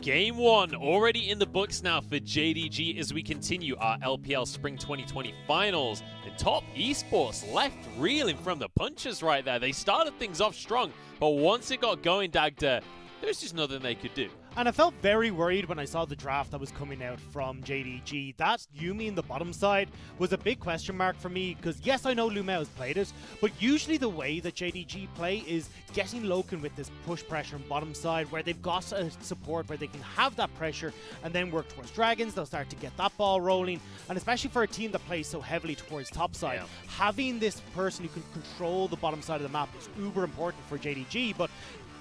Game 1 already in the books now for JDG as we continue our LPL Spring 2020 finals. And Top Esports left reeling from the punches right there. They started things off strong, but once it got going, Dagda, there's just nothing they could do. And I felt very worried when I saw the draft that was coming out from JDG. That Yuumi in the bottom side was a big question mark for me, because yes, I know Lumeo has played it, but usually the way that JDG play is getting Loken with this push pressure on bottom side, where they've got a support where they can have that pressure and then work towards Dragons. They'll start to get that ball rolling, and especially for a team that plays so heavily towards top side, having this person who can control the bottom side of the map is uber important for JDG. But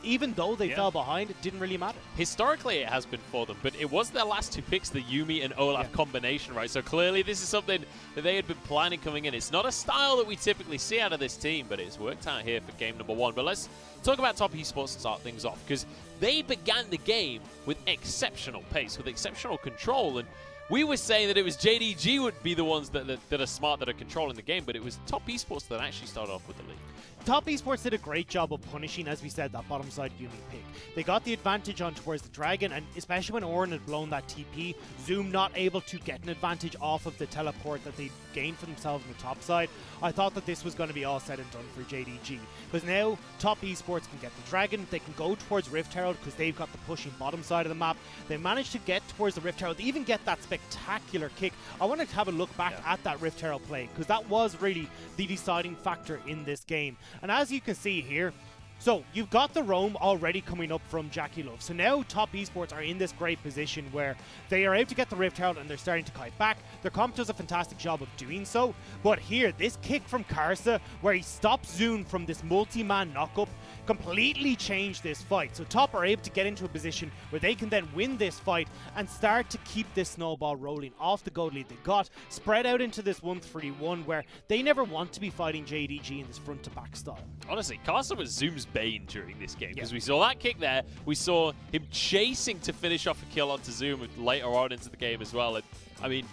even though they fell behind, it didn't really matter. Historically, it has been for them, but it was their last two picks, the Yuumi and Olaf combination, right? So clearly this is something that they had been planning coming in. It's not a style that we typically see out of this team, but it's worked out here for game number 1. But let's talk about Top Esports to start things off, because they began the game with exceptional pace, with exceptional control, and we were saying that it was JDG would be the ones that are smart, that are controlling the game, but it was Top Esports that actually started off with the lead. Top Esports did a great job of punishing, as we said, that bottom side Yuumi pick. They got the advantage on towards the Dragon, and especially when Orin had blown that TP, Zoom not able to get an advantage off of the teleport that they gained for themselves on the top side. I thought that this was going to be all said and done for JDG. Because now Top Esports can get the Dragon, they can go towards Rift Herald because they've got the pushing bottom side of the map. They managed to get towards the Rift Herald, they even get that spectacular kick. I want to have a look back at that Rift Herald play, because that was really the deciding factor in this game. And as you can see here, so you've got the roam already coming up from Jackie Love. So now Top Esports are in this great position where they are able to get the Rift Herald and they're starting to kite back. Their comp does a fantastic job of doing so. But here, this kick from Karsa, where he stops Zoom from this multi-man knockup, completely changed this fight. So Top are able to get into a position where they can then win this fight and start to keep this snowball rolling off the gold lead they got, spread out into this 1-3-1 where they never want to be fighting JDG in this front-to-back style. Honestly, Karsa was Zoom's bane during this game, because we saw that kick there, we saw him chasing to finish off a kill onto Zoom later on into the game as well. And I mean,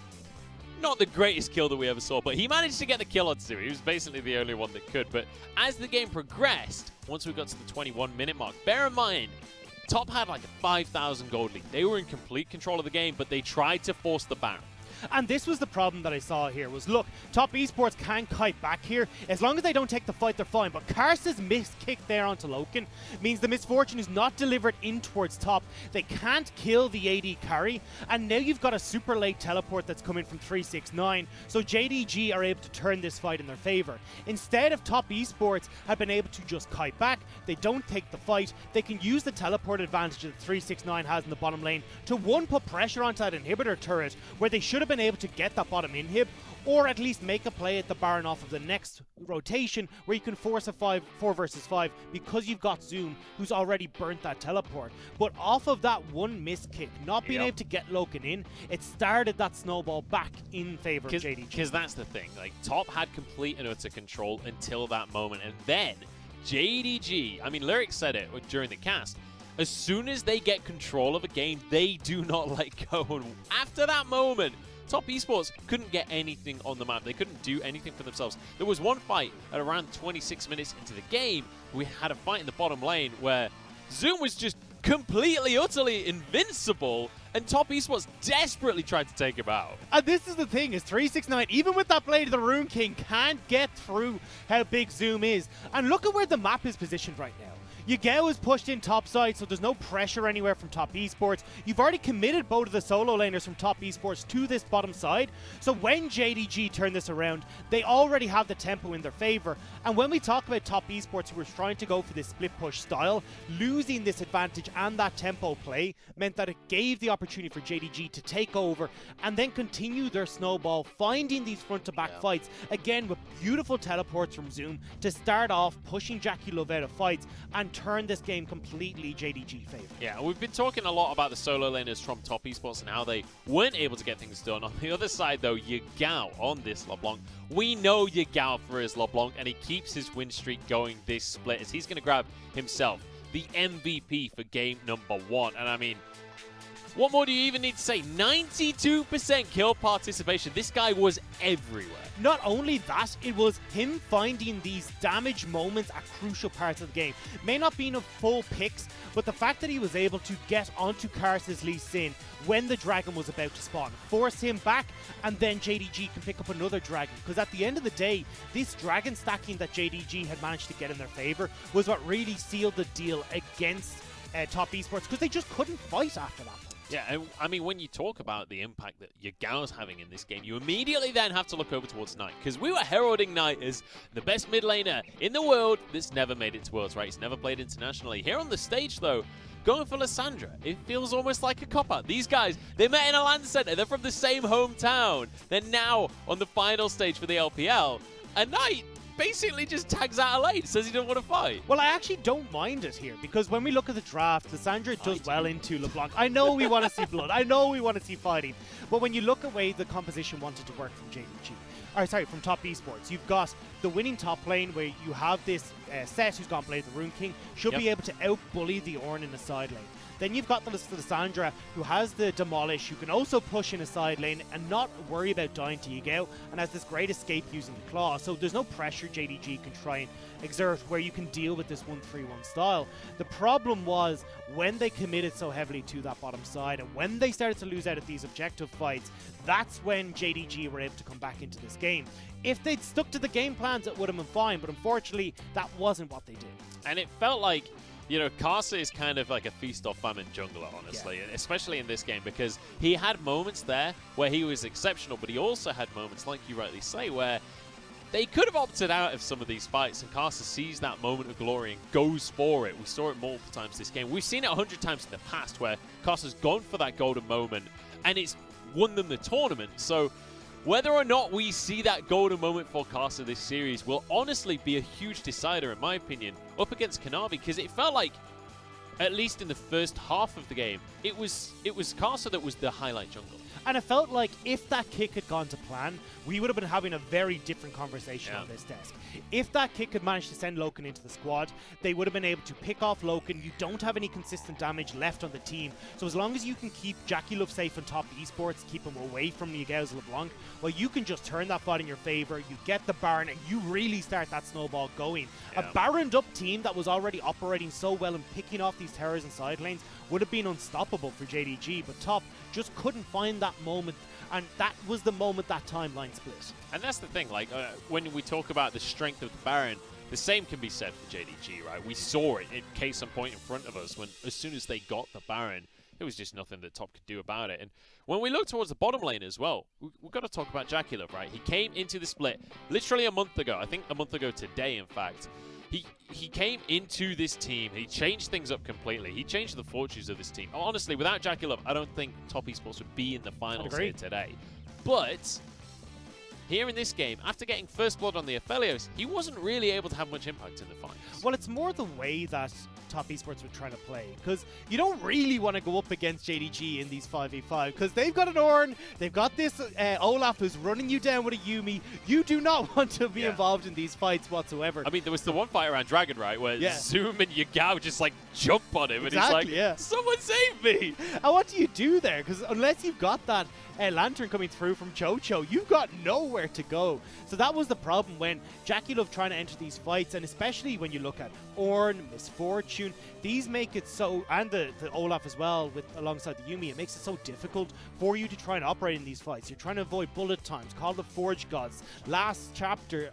not the greatest kill that we ever saw, but he managed to get the kill onto Zoom. He was basically the only one that could. But as the game progressed, once we got to the 21-minute mark, bear in mind, Top had like a 5,000 gold lead. They were in complete control of the game, but they tried to force the Baron. And this was the problem that I saw here was, look, Top Esports can kite back here. As long as they don't take the fight, they're fine. But Karsa's missed kick there onto Loken means the misfortune is not delivered in towards Top. They can't kill the AD carry. And now you've got a super late teleport that's coming from 369. So JDG are able to turn this fight in their favor. Instead of Top Esports had been able to just kite back, they don't take the fight. They can use the teleport advantage that 369 has in the bottom lane to put pressure onto that inhibitor turret, where they should have been able to get that bottom inhib, or at least make a play at the Baron off of the next rotation where you can force a 4 versus 5 because you've got Zoom, who's already burnt that teleport. But off of that one missed kick, not being able to get Loken in, it started that snowball back in favor of JDG. Because that's the thing, like, Top had complete and utter control until that moment, and then JDG, I mean, Lyric said it during the cast, as soon as they get control of a game, they do not let go. And after that moment, Top Esports couldn't get anything on the map. They couldn't do anything for themselves. There was one fight at around 26 minutes into the game. We had a fight in the bottom lane where Zoom was just completely, utterly invincible, and Top Esports desperately tried to take him out. And this is the thing, is 369, even with that Blade of the Rune King, can't get through how big Zoom is. And look at where the map is positioned right now. Yagao is pushed in top side, so there's no pressure anywhere from Top Esports. You've already committed both of the solo laners from Top Esports to this bottom side. So when JDG turn this around, they already have the tempo in their favor. And when we talk about Top Esports, who were trying to go for this split push style, losing this advantage and that tempo play meant that it gave the opportunity for JDG to take over and then continue their snowball, finding these front-to-back fights, again with beautiful teleports from Zoom to start off pushing Jackie Love out of fights and turn this game completely JDG favor. Yeah, we've been talking a lot about the solo laners from Top Esports and how they weren't able to get things done. On the other side, though, Yagao on this LeBlanc. We know Yagao for his LeBlanc, and he keeps his win streak going this split, as he's going to grab himself the MVP for game number 1. And I mean, What more do you even need to say? 92% kill participation. This guy was everywhere. Not only that, it was him finding these damage moments at crucial parts of the game. May not be enough full picks, but the fact that he was able to get onto Karthus Lee Sin when the dragon was about to spawn, force him back, and then JDG can pick up another dragon. Because at the end of the day, this dragon stacking that JDG had managed to get in their favor was what really sealed the deal against Top Esports, because they just couldn't fight after that point. Yeah, and I mean, when you talk about the impact that Yagao's having in this game, you immediately then have to look over towards Knight, because we were heralding Knight as the best mid laner in the world that's never made it to Worlds, right? He's never played internationally. Here on the stage, though, going for Lissandra, it feels almost like a cop-out. These guys, they met in a LAN center. They're from the same hometown. They're now on the final stage for the LPL, and Knight basically just tags out a lane, says he doesn't want to fight. Well, I actually don't mind it here, because when we look at the draft, Lissandra does well into LeBlanc. I know we want to see blood. I know we want to see fighting. But when you look at the way the composition wanted to work from JDG, or sorry, from Top Esports, you've got the winning top lane where you have this Set who's gone play the Rune King, should be able to out-bully the Ornn in the side lane. Then you've got the Lissandra, who has the Demolish, who can also push in a side lane and not worry about dying to Yagao, and has this great escape using the Claw. So there's no pressure JDG can try and exert where you can deal with this 1-3-1 style. The problem was when they committed so heavily to that bottom side, and when they started to lose out at these objective fights, that's when JDG were able to come back into this game. If they'd stuck to the game plans, it would have been fine, but unfortunately, that wasn't what they did. And it felt like, you know, Karsa is kind of like a feast or famine jungler, honestly, especially in this game, because he had moments there where he was exceptional, but he also had moments, like you rightly say, where they could have opted out of some of these fights, and Karsa sees that moment of glory and goes for it. We saw it multiple times this game. We've seen it 100 times in the past where Karsa's gone for that golden moment, and it's won them the tournament. So whether or not we see that golden moment for Karsa this series will honestly be a huge decider, in my opinion, up against Kanavi, because it felt like, at least in the first half of the game, it was Karsa that was the highlight jungle. And it felt like if that kick had gone to plan, we would have been having a very different conversation on this desk. If that kick had managed to send Loken into the squad, they would have been able to pick off Loken. You don't have any consistent damage left on the team. So as long as you can keep JackeyLove safe on Top Esports, keep him away from Yagao's LeBlanc, well, you can just turn that fight in your favor. You get the Baron, and you really start that snowball going. A Baroned up team that was already operating so well and picking off these towers and side lanes would have been unstoppable for JDG, but Top just couldn't find that moment, and that was the moment that timeline split. And that's the thing, like, when we talk about the strength of the Baron, the same can be said for JDG, right? We saw it in case in point in front of us when, as soon as they got the Baron, there was just nothing that Top could do about it. And when we look towards the bottom lane as well, we've got to talk about JackeyLove, right? He came into the split literally a month ago, I think a month ago today, in fact. He came into this team, he changed things up completely. He changed the fortunes of this team. Honestly, without JackeyLove, I don't think Top Esports would be in the finals here today. But here in this game, after getting first blood on the Aphelios, he wasn't really able to have much impact in the finals. Well, it's more the way that Top Esports were trying to play, because you don't really want to go up against JDG in these 5v5, because they've got an Ornn, they've got this Olaf who's running you down with a Yuumi. You do not want to be involved in these fights whatsoever. I mean, there was the one fight around Dragon, right, where Zoom and Yagao just like jump on him, and he's like, someone save me! And what do you do there? Because unless you've got that Lantern coming through from Chocho, you've got nowhere to go. So that was the problem when JackeyLove trying to enter these fights, and especially when you look at Ornn, Misfortune, these make it so, and the Olaf as well, with alongside the Yuumi, it makes it so difficult for you to try and operate in these fights. You're trying to avoid bullet times, call the Forge Gods, last chapters,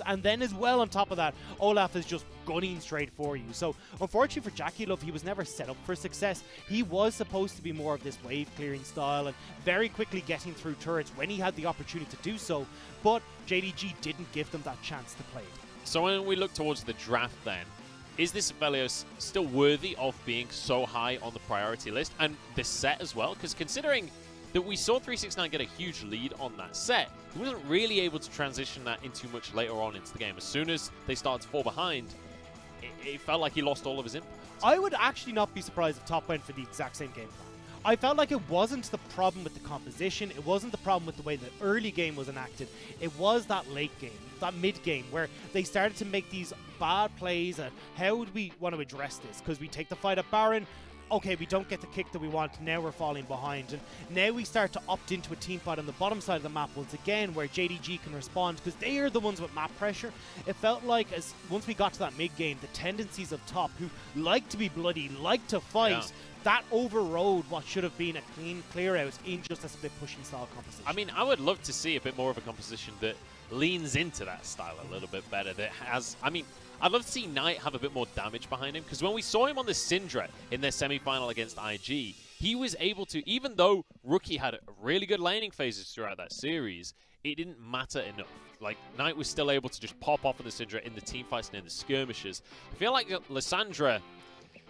and then as well on top of that, Olaf is just gunning straight for you. So unfortunately for JackeyLove, he was never set up for success. He was supposed to be more of this wave clearing style and very quickly getting through turrets when he had the opportunity to do so, but JDG didn't give them that chance to play. So when we look towards the draft then, is this Aphelios still worthy of being so high on the priority list? And the set as well? Because considering that we saw 369 get a huge lead on that set, he wasn't really able to transition that into much later on into the game. As soon as they started to fall behind, it felt like he lost all of his impact. I would actually not be surprised if Top went for the exact same game plan. I felt like it wasn't the problem with the composition, it wasn't the problem with the way the early game was enacted, it was that late game, that mid game, where they started to make these bad plays and how would we want to address this? Because we take the fight at Baron, okay, we don't get the kick that we want, now we're falling behind. And now we start to opt into a team fight on the bottom side of the map once again, where JDG can respond, because they are the ones with map pressure. It felt like once we got to that mid-game, the tendencies of top, who like to be bloody, like to fight, that overrode what should have been a clean clear-out in just a split pushing style composition. I mean, I would love to see a bit more of a composition that leans into that style a little bit better, that has, I mean, I'd love to see Knight have a bit more damage behind him, because when we saw him on the Syndra in their semi-final against IG, he was able to, even though Rookie had really good laning phases throughout that series, it didn't matter enough. Like, Knight was still able to just pop off on the Syndra in the teamfights and in the skirmishes. I feel like Lissandra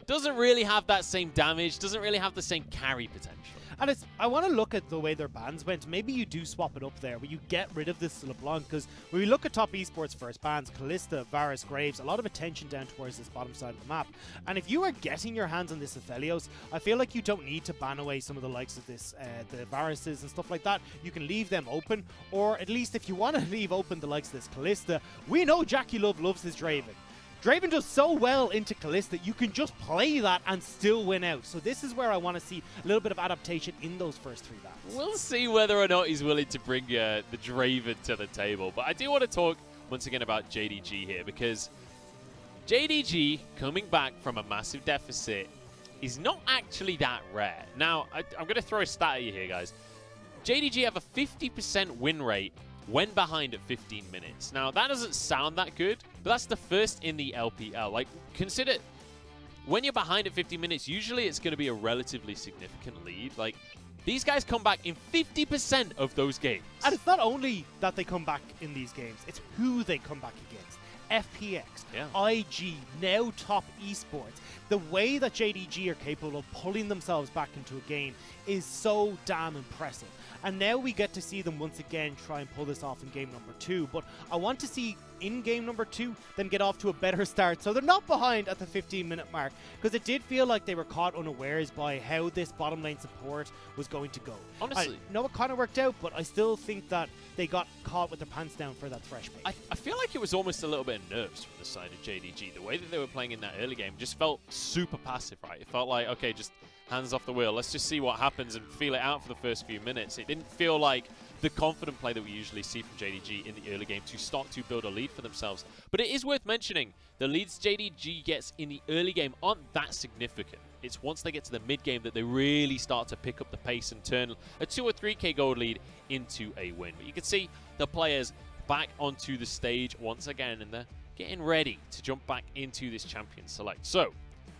doesn't really have that same damage, doesn't really have the same carry potential. And I want to look at the way their bans went. Maybe you do swap it up there, where you get rid of this LeBlanc, because when we look at top esports first bans, Kalista, Varus, Graves, a lot of attention down towards this bottom side of the map. And if you are getting your hands on this Aphelios, I feel like you don't need to ban away some of the likes of this, the Varuses and stuff like that. You can leave them open, or at least if you want to leave open the likes of this Kalista, we know Jackie Love loves his Draven. Draven does so well into Kalista, you can just play that and still win out. So this is where I want to see a little bit of adaptation in those first 3 bans. We'll see whether or not he's willing to bring the Draven to the table. But I do want to talk once again about JDG here, because JDG coming back from a massive deficit is not actually that rare. Now, I'm going to throw a stat at you here, guys. JDG have a 50% win rate when behind at 15 minutes. Now, that doesn't sound that good, but that's the first in the LPL. Like, consider, when you're behind at 15 minutes, usually it's going to be a relatively significant lead. Like, these guys come back in 50% of those games. And it's not only that they come back in these games, it's who they come back against. FPX, IG, now top esports. The way that JDG are capable of pulling themselves back into a game is so damn impressive. And now we get to see them once again try and pull this off in game number 2. But I want to see in game number 2 them get off to a better start, so they're not behind at the 15-minute mark, because it did feel like they were caught unawares by how this bottom lane support was going to go. Honestly, I know it kind of worked out, but I still think that they got caught with their pants down for that fresh bait. I feel like it was almost a little bit of nerves from the side of JDG. The way that they were playing in that early game just felt super passive, right? It felt like, okay, just hands off the wheel. Let's just see what happens and feel it out for the first few minutes. It didn't feel like the confident play that we usually see from JDG in the early game to start to build a lead for themselves. But it is worth mentioning, the leads JDG gets in the early game aren't that significant. It's once they get to the mid game that they really start to pick up the pace and turn a 2 or 3k gold lead into a win. But you can see the players back onto the stage once again, and they're getting ready to jump back into this champion select. So,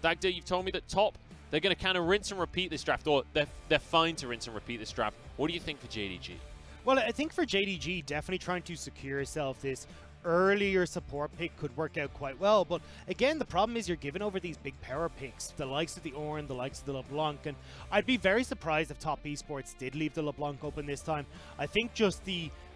Dagda, you've told me that top, they're going to kind of rinse and repeat this draft, or they're fine to rinse and repeat this draft. What do you think for JDG? Well, I think for JDG, definitely trying to secure yourself this earlier support pick could work out quite well. But again, the problem is you're giving over these big power picks, the likes of the Ornn, the likes of the LeBlanc, and I'd be very surprised if top esports did leave the LeBlanc open this time. I think just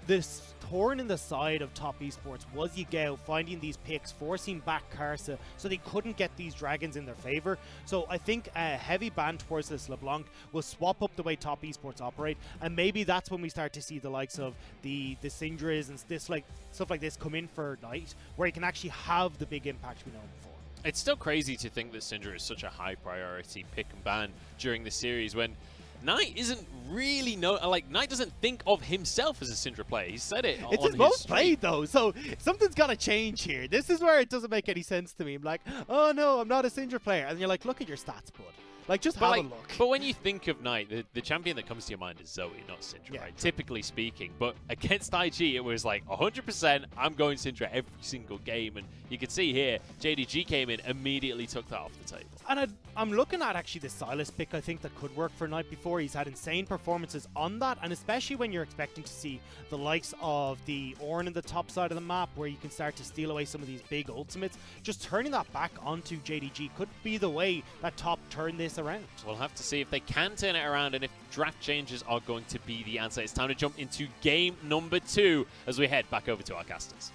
this thorn in the side of top esports was Yigao finding these picks, forcing back Karsa, so they couldn't get these dragons in their favor. So I think a heavy ban towards this LeBlanc will swap up the way top esports operate, and maybe that's when we start to see the likes of the Syndras and this, like stuff like this, come in for Knight, where he can actually have the big impact we know him for. It's still crazy to think that Syndra is such a high priority pick and ban during the series, when Knight isn't really Knight doesn't think of himself as a Syndra player. He said it. It's his most played though, so something's got to change here. This is where it doesn't make any sense to me. I'm like, oh no, I'm not a Syndra player, and you're like, look at your stats, bud. Like, just have a look. But when you think of Knight, the champion that comes to your mind is Zoe, not Syndra, right? Typically speaking. But against IG, it was like 100%, I'm going Syndra every single game. And you can see here, JDG came in, immediately took that off the table. And I'm looking at actually the Silas pick, I think, that could work for Knight before. He's had insane performances on that, and especially when you're expecting to see the likes of the Ornn in the top side of the map, where you can start to steal away some of these big ultimates. Just turning that back onto JDG could be the way that top turn this around. We'll have to see if they can turn it around and if draft changes are going to be the answer. It's time to jump into game number 2 as we head back over to our casters.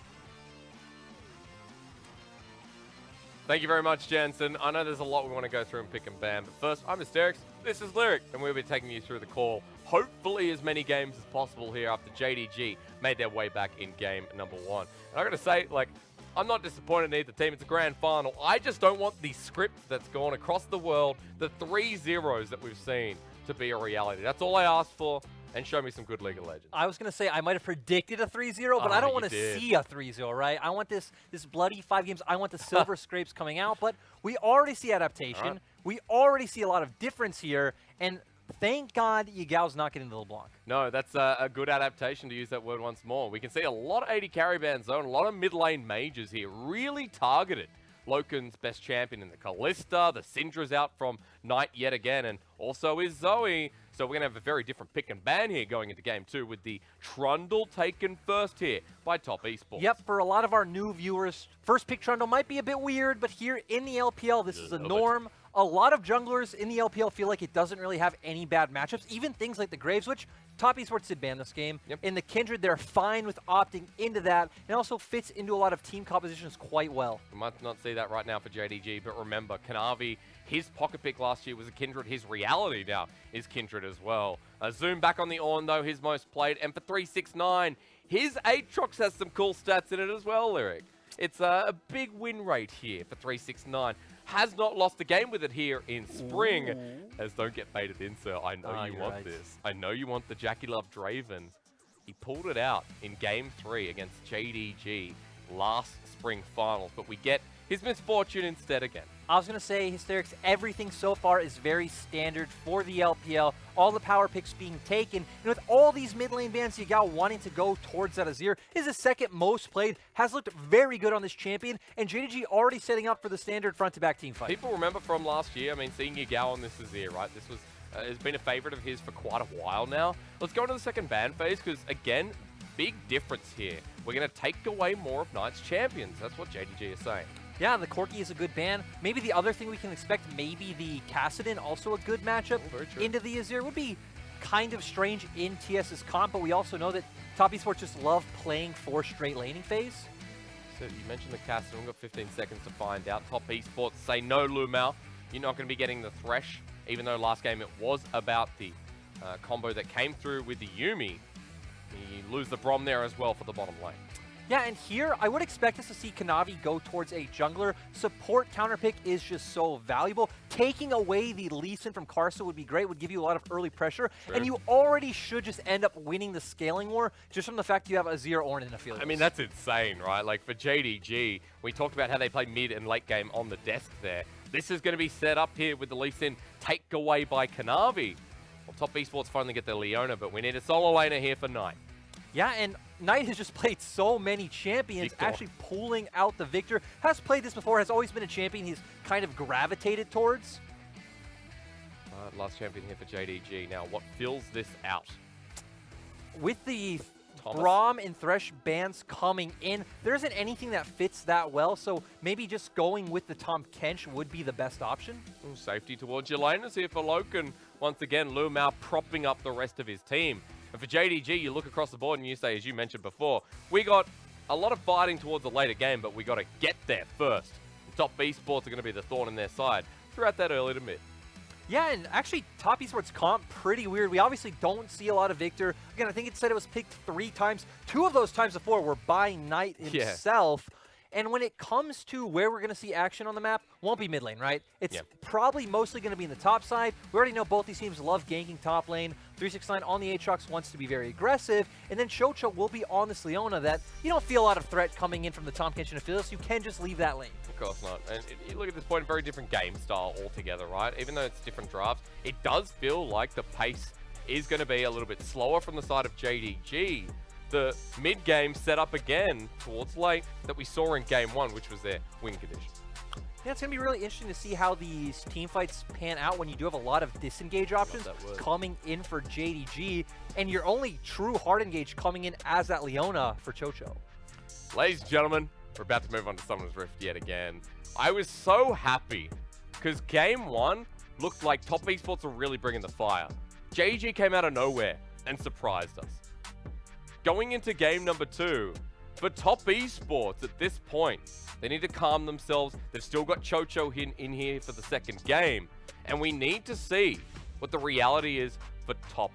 Thank you very much, Jensen. I know there's a lot we want to go through and pick and ban, but first, I'm Mysterix, this is Lyric, and we'll be taking you through the call. Hopefully as many games as possible here after JDG made their way back in game number 1. And I gotta say, like, I'm not disappointed in either team. It's a grand final. I just don't want the script that's gone across the world, the 3-0s that we've seen, to be a reality. That's all I asked for. And show me some good League of Legends. I was going to say I might have predicted a 3-0, but I don't want to see a 3-0, right? I want this bloody 5 games. I want the silver scrapes coming out, but we already see adaptation. Right. We already see a lot of difference here, and thank God Yigao's not getting the LeBlanc. No, that's a good adaptation, to use that word once more. We can see a lot of 80 carry band zone, a lot of mid lane mages here, really targeted. Loken's best champion in the Kalista, the Syndra's out from Knight yet again, and also is Zoe. So we're going to have a very different pick and ban here going into game 2 with the Trundle taken first here by Top Esports. Yep, for a lot of our new viewers, first pick Trundle might be a bit weird, but here in the LPL, this is a norm. A lot of junglers in the LPL feel like it doesn't really have any bad matchups, even things like the Graves, which Top Esports did ban this game. Yep. In the Kindred, they're fine with opting into that. It also fits into a lot of team compositions quite well. We might not see that right now for JDG, but remember, Kanavi, his pocket pick last year was a Kindred. His reality now is Kindred as well. Zoom back on the Ornn, though, his most played. And for 369, his Aatrox has some cool stats in it as well, Lyric. It's a big win rate here for 369. Has not lost a game with it here in spring. Ooh. As don't get baited in, sir. I know you want this. I know you want the Jackie Love Draven. He pulled it out in game 3 against JDG last spring finals, but we get his misfortune instead again. I was going to say, Hysterics, everything so far is very standard for the LPL. All the power picks being taken. And with all these mid lane bans, Yigao wanting to go towards that Azir is the second most played, has looked very good on this champion, and JDG already setting up for the standard front-to-back team fight. People remember from last year, I mean, seeing Yigao on this Azir, right? This was has been a favorite of his for quite a while now. Let's go into the second ban phase, because, again, big difference here. We're going to take away more of Knight's champions. That's what JDG is saying. Yeah, the Corki is a good ban. Maybe the other thing we can expect, maybe the Kassadin, also a good matchup into the Azir. Would be kind of strange in TS's comp, but we also know that Top Esports just love playing 4 straight laning phase. So you mentioned the Kassadin. We've got 15 seconds to find out. Top Esports say no, Lumao. You're not going to be getting the Thresh, even though last game it was about the combo that came through with the Yuumi. You lose the Brom there as well for the bottom lane. Yeah, and here, I would expect us to see Kanavi go towards a jungler. Support counter pick is just so valuable. Taking away the Lee Sin from Karsa would be great, would give you a lot of early pressure. True. And you already should just end up winning the scaling war just from the fact you have Azir Ornn in the field. I mean, that's insane, right? Like, for JDG, we talked about how they play mid and late game on the desk there. This is going to be set up here with the Lee Sin take away by Kanavi. Well, Top Esports finally get the Leona, but we need a solo laner here for Knight. Yeah, and Knight has just played so many champions, Victor. actually pulling out the Victor. Has played this before, has always been a champion he's kind of gravitated towards. Last champion here for JDG. Now, what fills this out? With the Braum and Thresh bans coming in, there isn't anything that fits that well, so maybe just going with the Tahm Kench would be the best option. Ooh, safety towards your laners here for Loken. Once again, Lumao propping up the rest of his team. And for JDG, you look across the board and you say, as you mentioned before, we got a lot of fighting towards the later game, but we got to get there first. The Top Esports are going to be the thorn in their side throughout that early to mid. Yeah, and actually, Top Esports comp, pretty weird. We obviously don't see a lot of Victor. Again, I think it said it was picked 3 times. 2 of those times before were by Knight himself. Yeah. And when it comes to where we're going to see action on the map, won't be mid lane, right? It's probably mostly going to be in the top side. We already know both these teams love ganking top lane. 369 on the Aatrox wants to be very aggressive. And then Chocho will be on this Leona that you don't feel a lot of threat coming in from the Tahm Kench and Aphelios. You can just leave that lane. Of course not. And you look at this point, very different game style altogether, right? Even though it's different drafts, it does feel like the pace is going to be a little bit slower from the side of JDG. The mid-game set up again towards late that we saw in game 1, which was their win condition. Yeah, it's going to be really interesting to see how these team fights pan out when you do have a lot of disengage options coming in for JDG, and your only true hard engage coming in as that Leona for Chocho. Ladies and gentlemen, we're about to move on to Summoner's Rift yet again. I was so happy because game 1 looked like Top Esports were really bringing the fire. JDG came out of nowhere and surprised us. Going into game number 2, for Top Esports at this point, they need to calm themselves. They've still got Chocho in here for the second game. And we need to see what the reality is for Top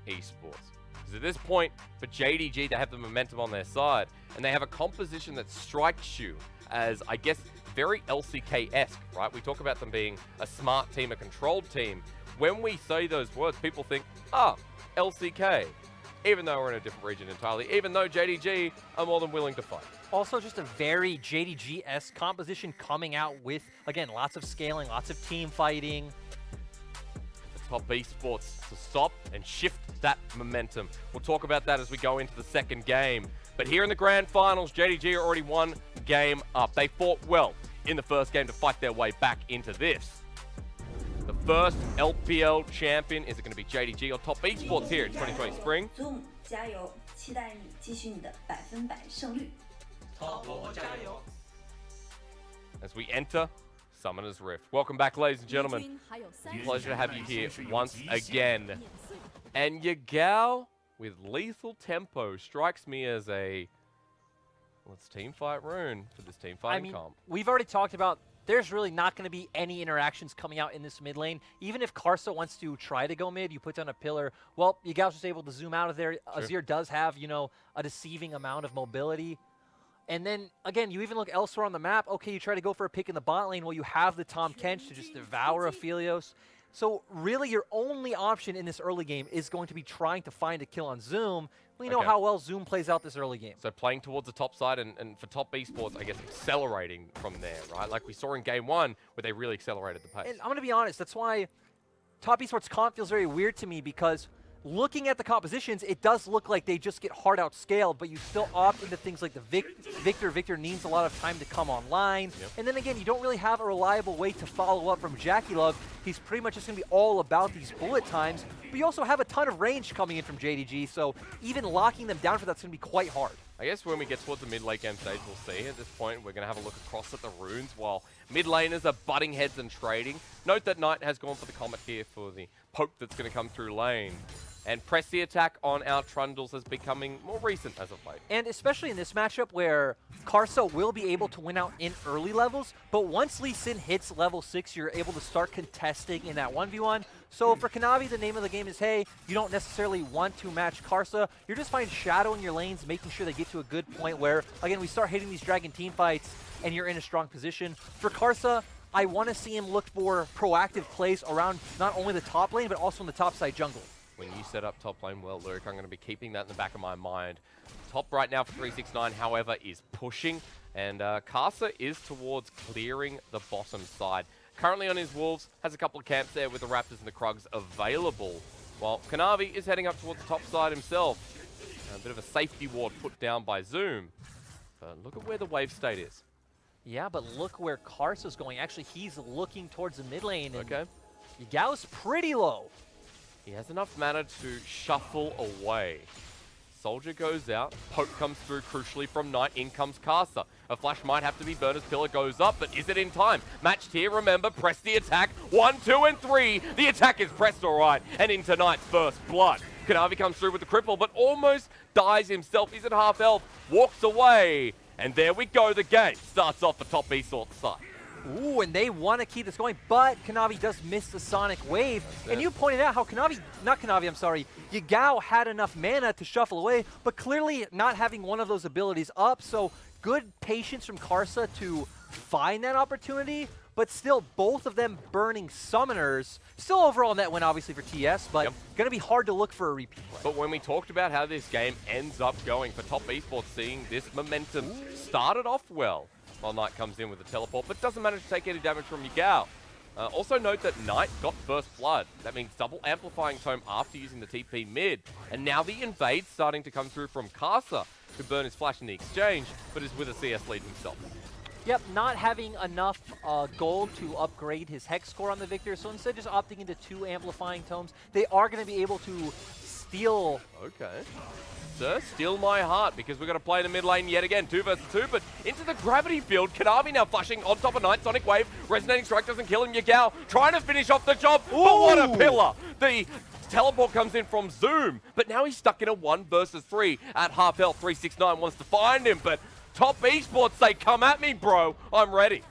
Esports. Because at this point, for JDG, they have the momentum on their side, and they have a composition that strikes you as, I guess, very LCK-esque, right? We talk about them being a smart team, a controlled team. When we say those words, people think, LCK. Even though we're in a different region entirely, even though JDG are more than willing to fight. Also, just a very JDG-esque composition coming out with, again, lots of scaling, lots of team fighting. It's Top Esports to stop and shift that momentum. We'll talk about that as we go into the second game. But here in the grand finals, JDG are already one game up. They fought well in the first game to fight their way back into this. The first LPL champion, is it going to be JDG or Top Esports here in 2020 spring? Zoom 加油，期待你继续你的100%胜率。 As we enter Summoner's Rift. Welcome back, ladies and gentlemen. Pleasure to have you here once again. And Yagao with lethal tempo strikes me as a, let's team fight rune for this team fighting comp. We've already talked about there's really not going to be any interactions coming out in this mid lane. Even if Karsa wants to try to go mid, you put down a pillar, well, Yagao's just able to zoom out of there. Sure. Azir does have, you know, a deceiving amount of mobility. And then, again, you even look elsewhere on the map. Okay, you try to go for a pick in the bot lane. Well, you have the Tahm Kench to just devour Aphelios. So really, your only option in this early game is going to be trying to find a kill on Zoom. We know how well Zoom plays out this early game. So playing towards the top side and for Top Esports, I guess, accelerating from there, right? Like we saw in game one where they really accelerated the pace. And I'm going to be honest, that's why Top Esports comp feels very weird to me, because looking at the compositions, it does look like they just get hard outscaled, but you still opt into things like the Victor. Victor needs a lot of time to come online. Yep. And then again, you don't really have a reliable way to follow up from Jackie Love. He's pretty much just going to be all about these bullet times, but you also have a ton of range coming in from JDG, so even locking them down for that's going to be quite hard. I guess when we get towards the mid-late game stage, we'll see. At this point, we're going to have a look across at the runes while mid-laners are butting heads and trading. Note that Knight has gone for the Comet here for the poke that's going to come through lane. And press the attack on our Trundles is becoming more recent as of late. And especially in this matchup where Karsa will be able to win out in early levels, but once Lee Sin hits level 6, you're able to start contesting in that 1v1. So for Kanavi, the name of the game is, hey, you don't necessarily want to match Karsa. You're just fine shadowing your lanes, making sure they get to a good point where, again, we start hitting these Dragon team fights and you're in a strong position. For Karsa, I want to see him look for proactive plays around not only the top lane, but also in the top side jungle. When you set up top lane well, Lyric, I'm going to be keeping that in the back of my mind. Top right now for 369, however, is pushing, and Karsa is towards clearing the bottom side. Currently on his Wolves, has a couple of camps there with the Raptors and the Krugs available, while Kanavi is heading up towards the top side himself. A bit of a safety ward put down by Zoom. But look at where the wave state is. Yeah, but look where Karsa's going. Actually, he's looking towards the mid lane, and Okay. Yagao's pretty low. He has enough mana to shuffle away. Soldier goes out, poke comes through crucially from Knight, in comes Karsa. A flash might have to be burned as Pillar goes up, but is it in time? Matched here, remember, press the attack. 1, 2, and 3. The attack is pressed all right, and into Knight's first blood. Kanavi comes through with the cripple, but almost dies himself. He's at half health, walks away, and there we go. The game starts off the Top Esports side. Ooh, and they want to keep this going, but Kanavi does miss the Sonic Wave. And you pointed out how Yagao had enough mana to shuffle away, but clearly not having one of those abilities up, so good patience from Karsa to find that opportunity, but still both of them burning summoners. Still overall net win obviously for TS, but going to be hard to look for a repeat play. But when we talked about how this game ends up going for Top Esports, seeing this momentum started off well, while Knight comes in with a teleport, but doesn't manage to take any damage from Yagao. Also note that Knight got first blood. That means double amplifying tome after using the TP mid. And now the invade starting to come through from Karsa, who burned his flash in the exchange, but is with a CS lead himself. Yep, not having enough gold to upgrade his hex score on the Victor, so instead just opting into 2 amplifying tomes. They are going to be able to steal. Okay. Sir, steal my heart, because we're going to play in the mid lane yet again, 2 versus 2, but into the gravity field. Kanavi now flashing on top of Knight, Sonic Wave, resonating strike doesn't kill him. Yagao trying to finish off the job, but what a pillar! The teleport comes in from Zoom, but now he's stuck in a 1 versus 3 at half health. 369 wants to find him, but Top Esports say, come at me, bro, I'm ready.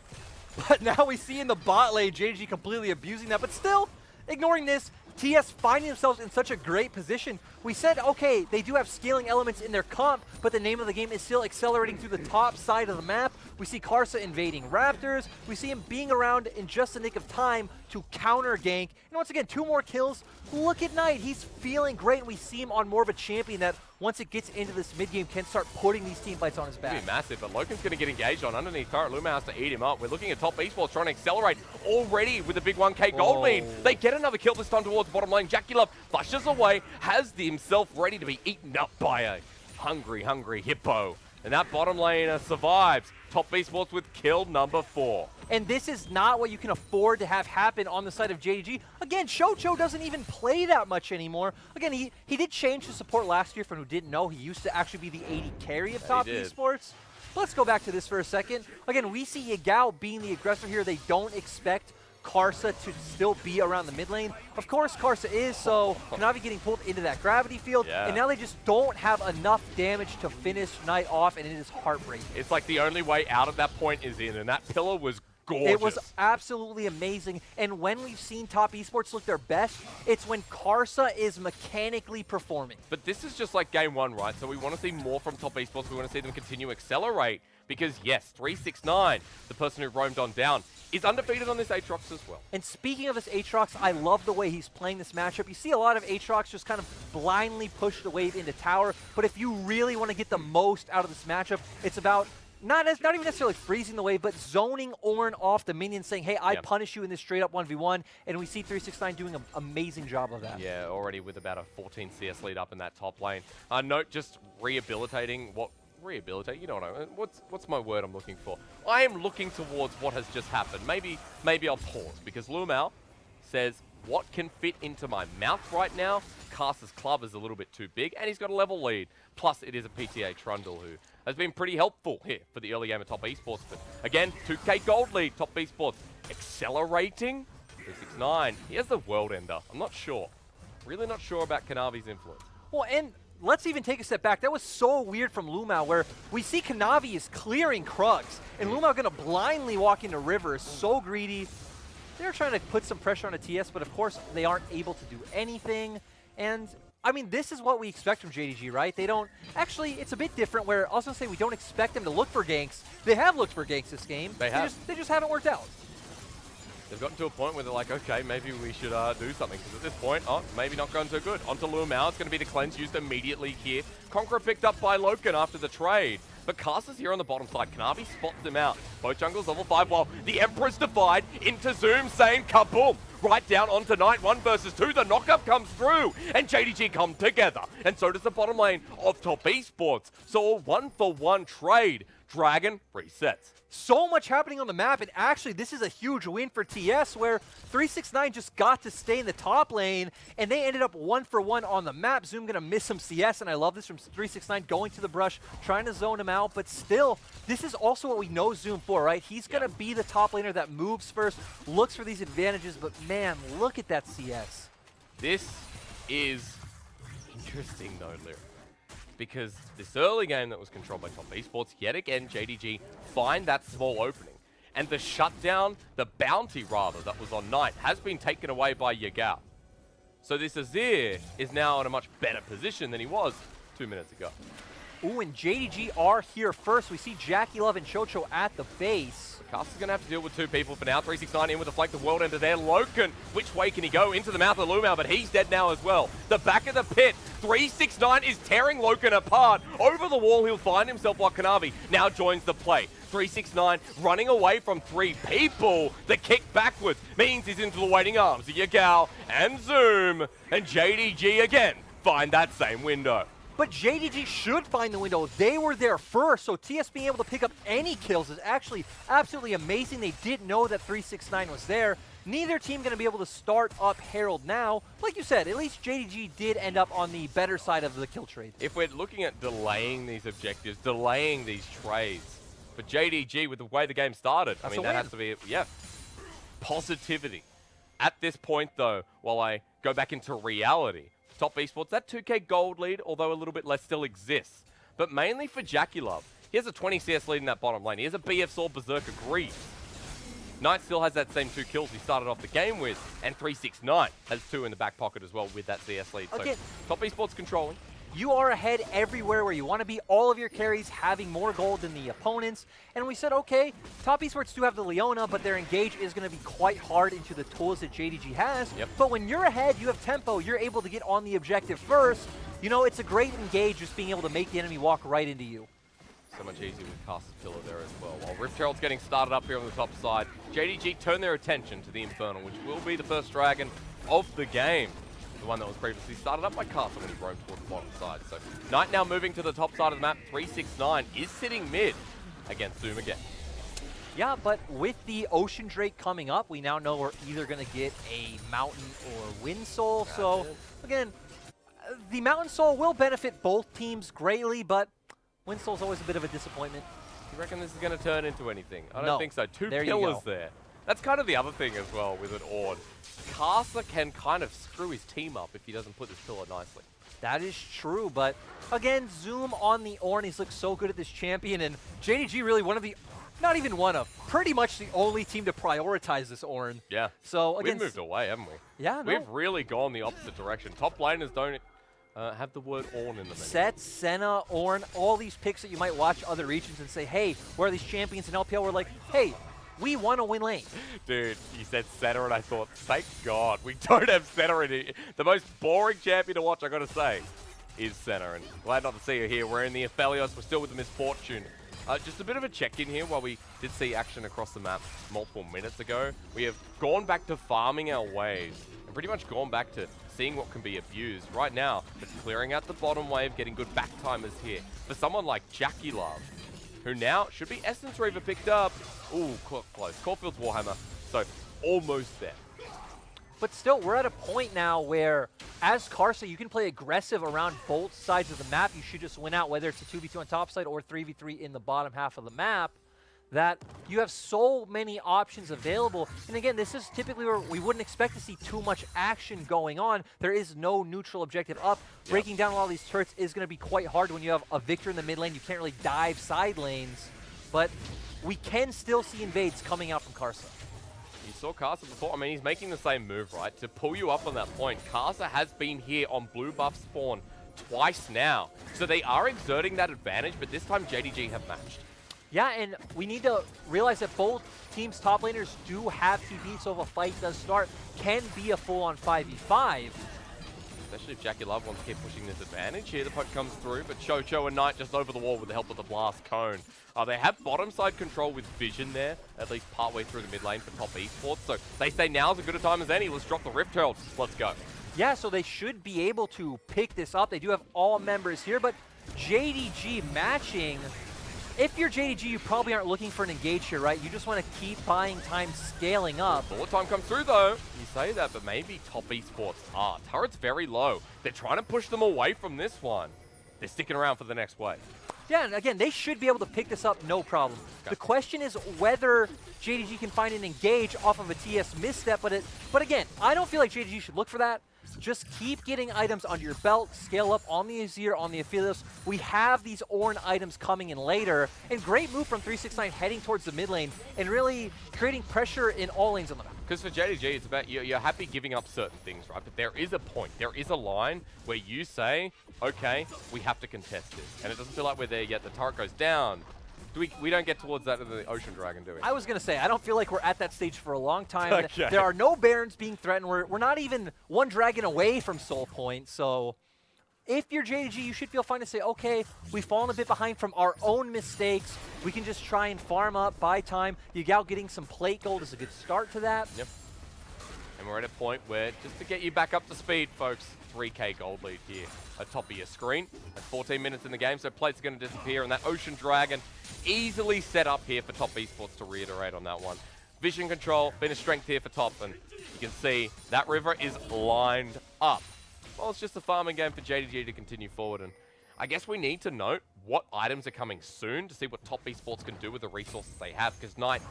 But now we see in the bot lane, JDG completely abusing that, but still, ignoring this, TS finding themselves in such a great position. We said, okay, they do have scaling elements in their comp, but the name of the game is still accelerating through the top side of the map. We see Karsa invading Raptors. We see him being around in just the nick of time to counter gank. And once again, 2 more kills. Look at Knight. He's feeling great. We see him on more of a champion that once it gets into this mid game can start putting these team fights on his back. It's gonna be massive, but Loken's going to get engaged on underneath turret. Luma has to eat him up. We're looking at top Esports trying to accelerate already with a big 1k gold lead. They get another kill this time towards bottom lane. Jackie Love flushes away, has himself ready to be eaten up by a hungry hippo. And that bottom laner survives. Top Esports with kill number 4. And this is not what you can afford to have happen on the side of JDG. Again, Shocho doesn't even play that much anymore. Again, he did change his support last year. For who didn't know, he used to actually be the AD carry of top Esports. Let's go back to this for a second. Again, we see Yagao being the aggressor here. They don't expect Karsa to still be around the mid lane. Of course, Karsa is, so Kanavi getting pulled into that gravity field, and now they just don't have enough damage to finish Knight off, and it is heartbreaking. It's like the only way out of that point is in, and that pillar was gorgeous. It was absolutely amazing, and when we've seen top Esports look their best, it's when Karsa is mechanically performing. But this is just like game 1, right? So we want to see more from top Esports. We want to see them continue to accelerate, because yes, 369, the person who roamed on down, is undefeated on this Aatrox as well. And speaking of this Aatrox, I love the way he's playing this matchup. You see a lot of Aatrox just kind of blindly push the wave into tower, but if you really want to get the most out of this matchup, it's about not even necessarily freezing the wave, but zoning Ornn off the minion, saying, hey, I punish you in this straight up 1v1, and we see 369 doing an amazing job of that. Yeah, already with about a 14 CS lead up in that top lane. Note just rehabilitating what... Rehabilitate, you know what I mean. What's my word I'm looking for? I am looking towards what has just happened. Maybe I'll pause, because Lumao says, what can fit into my mouth right now? Karsa's club is a little bit too big, and he's got a level lead. Plus, it is a PTA Trundle who has been pretty helpful here for the early game of top Esports. But again, 2k gold lead, top Esports. Accelerating? 369. He has the World Ender. I'm not sure. Really not sure about Kanavi's influence. Well, and let's even take a step back. That was so weird from Lumao, where we see Kanavi is clearing Krugs, and Lumao going to blindly walk into River. So greedy. They're trying to put some pressure on a TS, but of course they aren't able to do anything. And I mean, this is what we expect from JDG, right? They don't... Actually, it's a bit different, where I was going to say we don't expect them to look for ganks. They have looked for ganks this game. They just haven't worked out. They've gotten to a point where they're like, okay, maybe we should do something. Because at this point, maybe not going so good. Onto Lumao, it's going to be the cleanse used immediately here. Conqueror picked up by Loken after the trade. But Karsa's here on the bottom side. Kanavi spots him out. Both jungles level 5 while the Emperor's divide into Zoom saying kaboom. Right down onto Knight, 1 versus 2. The knockup comes through, and JDG come together. And so does the bottom lane of top Esports. So a 1-for-1 trade. Dragon resets. So much happening on the map, and actually this is a huge win for TS, where 369 just got to stay in the top lane, and they ended up 1-for-1 on the map. Zoom gonna miss some CS, and I love this from 369, going to the brush, trying to zone him out, but still, this is also what we know Zoom for, right? He's gonna be the top laner that moves first, looks for these advantages, but man, look at that CS. This is interesting though, Lyric. Because this early game that was controlled by top Esports, yet again, JDG find that small opening. And the shutdown, the bounty rather, that was on Knight has been taken away by Yagao. So this Azir is now in a much better position than he was 2 minutes ago. Ooh, and JDG are here first. We see Jackie Love and Chocho at the base. Caster's going to have to deal with 2 people for now. 369 in with the flank, the World Ender there. Loken, which way can he go? Into the mouth of Lumao, but he's dead now as well. The back of the pit. 369 is tearing Loken apart. Over the wall, he'll find himself while Kanavi now joins the play. 369 running away from 3 people. The kick backwards means he's into the waiting arms of Yagao and Zoom. And JDG again find that same window. But JDG should find the window. They were there first, so TS being able to pick up any kills is actually absolutely amazing. They didn't know that 369 was there. Neither team going to be able to start up Herald now. Like you said, at least JDG did end up on the better side of the kill trade. If we're looking at delaying these objectives, delaying these trades, for JDG with the way the game started, I mean, that has to be, positivity. At this point, though, while I go back into reality, top Esports, that 2k gold lead, although a little bit less, still exists. But mainly for Jackie Love. He has a 20 CS lead in that bottom lane. He has a BF Sword Berserker Greaves. Knight still has that same 2 kills he started off the game with, and 369 has 2 in the back pocket as well with that CS lead. So Again, Top Esports controlling. you are ahead everywhere where you want to be. All of your carries having more gold than the opponents. And we said, okay, Top Esports do have the Leona, but their engage is going to be quite hard into the tools that JDG has. Yep. But when you're ahead, you have tempo, you're able to get on the objective first. You know, it's a great engage just being able to make the enemy walk right into you. So much easier with Caster's Pillar there as well. While Rift Herald's getting started up here on the top side, JDG turn their attention to the Infernal, which will be the first dragon of the game. The one that was previously started up by Caster when he roamed toward the bottom side. So Knight now moving to the top side of the map. 369 is sitting mid against Zoom again. Yeah, but with the Ocean Drake coming up, we now know we're either going to get a Mountain or Wind Soul. So, again, the Mountain Soul will benefit both teams greatly, but Wind Soul's always a bit of a disappointment. You reckon this is going to turn into anything? I don't No. think so. 2 There you pillars go. there. That's kind of the other thing as well with an Ord. Caster can kind of screw his team up if he doesn't put this pillar nicely. That is true, but again, Zoom on the Ornn. He's looked so good at this champion, and JDG really one of the, not even one of, pretty much the only team to prioritize this Ornn. Yeah. So again, We've moved away, haven't we? yeah, no. We've really gone the opposite direction. Top laners don't have the word Ornn in the menu. Set, Senna, Ornn, all these picks that you might watch other regions and say, hey, where are these champions in LPL? We're like, hey, we want to win lane. Dude, you said Senna and I thought, thank God, we don't have Senna in here. The most boring champion to watch, I gotta say, is Senna. And glad not to see her here. We're in the Aphelios, we're still with the Misfortune. Just a bit of a check-in here while we did see action across the map multiple minutes ago. We have gone back to farming our waves and pretty much gone back to seeing what can be abused. Right now, it's clearing out the bottom wave, getting good back timers here. For someone like Jackie Love, who now should be Essence Reaver picked up. Ooh, close. Caulfield's Warhammer, so almost there. But still, we're at a point now where, as Karsa, you can play aggressive around both sides of the map. You should just win out, whether it's a 2v2 on top side or 3v3 in the bottom half of the map, that you have so many options available. And again, this is typically where we wouldn't expect to see too much action going on. There is no neutral objective up. Breaking down a lot of these turrets is going to be quite hard when you have a Victor in the mid lane. You can't really dive side lanes, but we can still see invades coming out from Karsa. You saw Caster before. I mean, he's making the same move, right? To pull you up on that point. Caster has been here on blue buff spawn twice now. So they are exerting that advantage, but this time JDG have matched. Yeah, and we need to realize that both teams' top laners do have TP, so if a fight does start, can be a full-on 5v5. Especially if Jackie Love wants to keep pushing this advantage. Here the poke comes through, but Cho and Knight just over the wall with the help of the Blast Cone. They have bottom side control with Vision there, at least partway through the mid lane for Top Esports. So they say now's as good a time as any. Let's drop the Rift Herald. Let's go. Yeah, so they should be able to pick this up. They do have all members here, but JDG matching. If you're JDG, you probably aren't looking for an engage here, right? You just want to keep buying time scaling up. Bullet time comes through, though. You say that, but maybe Top Esports are. Turret's very low. They're trying to push them away from this one. They're sticking around for the next wave. Yeah, and again, they should be able to pick this up, no problem. Okay. The question is whether JDG can find an engage off of a TS misstep, but again, I don't feel like JDG should look for that. Just keep getting items under your belt, scale up on the Azir, on the Aphelios. We have these Ornn items coming in later, and great move from 369 heading towards the mid lane and really creating pressure in all lanes on the map. Because for JDG, it's about you're happy giving up certain things, right? But there is a point, there is a line where you say, okay, we have to contest this. And it doesn't feel like we're there yet. The turret goes down. We don't get towards that in the Ocean Dragon, do we? I was going to say, I don't feel like we're at that stage for a long time. Okay. There are no Barons being threatened. We're not even one dragon away from Soul Point. So if you're JDG, you should feel fine to say, okay, we've fallen a bit behind from our own mistakes. We can just try and farm up, buy time. Yagao getting some plate gold is a good start to that. Yep. And we're at a point where, just to get you back up to speed, folks, 3k gold lead here at top of your screen. At 14 minutes in the game, so plates are going to disappear, and that Ocean Dragon easily set up here for Top Esports to reiterate on that one. Vision control, been a strength here for Top, and you can see that river is lined up. Well, it's just a farming game for JDG to continue forward, and I guess we need to note what items are coming soon to see what Top Esports can do with the resources they have, because Knight,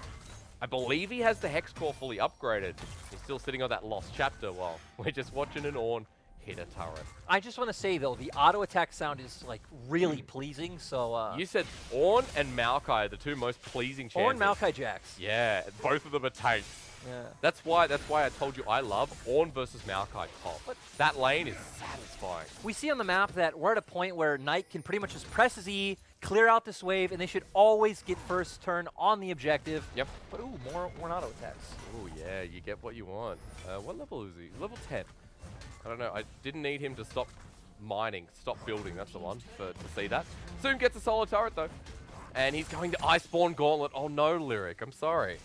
I believe he has the Hex Core fully upgraded. He's still sitting on that lost chapter while we're just watching an Ornn hit a turret. I just want to say, though, the auto attack sound is, like, really pleasing, so... You said Ornn and Maokai are the two most pleasing champions. Ornn, Maokai, Jax. Yeah, both of them are tanks. Yeah. That's why I told you I love Ornn versus Maokai top. But that lane is satisfying. We see on the map that we're at a point where Knight can pretty much just press his E, clear out this wave, and they should always get first turn on the objective. Yep. But ooh, more auto attacks. Oh yeah, you get what you want. What level is he? Level 10. I don't know. I didn't need him to stop mining, stop building. That's the one to see that. Zoom gets a solo turret though. And he's going to Iceborne Gauntlet. Oh no, Lyric. I'm sorry.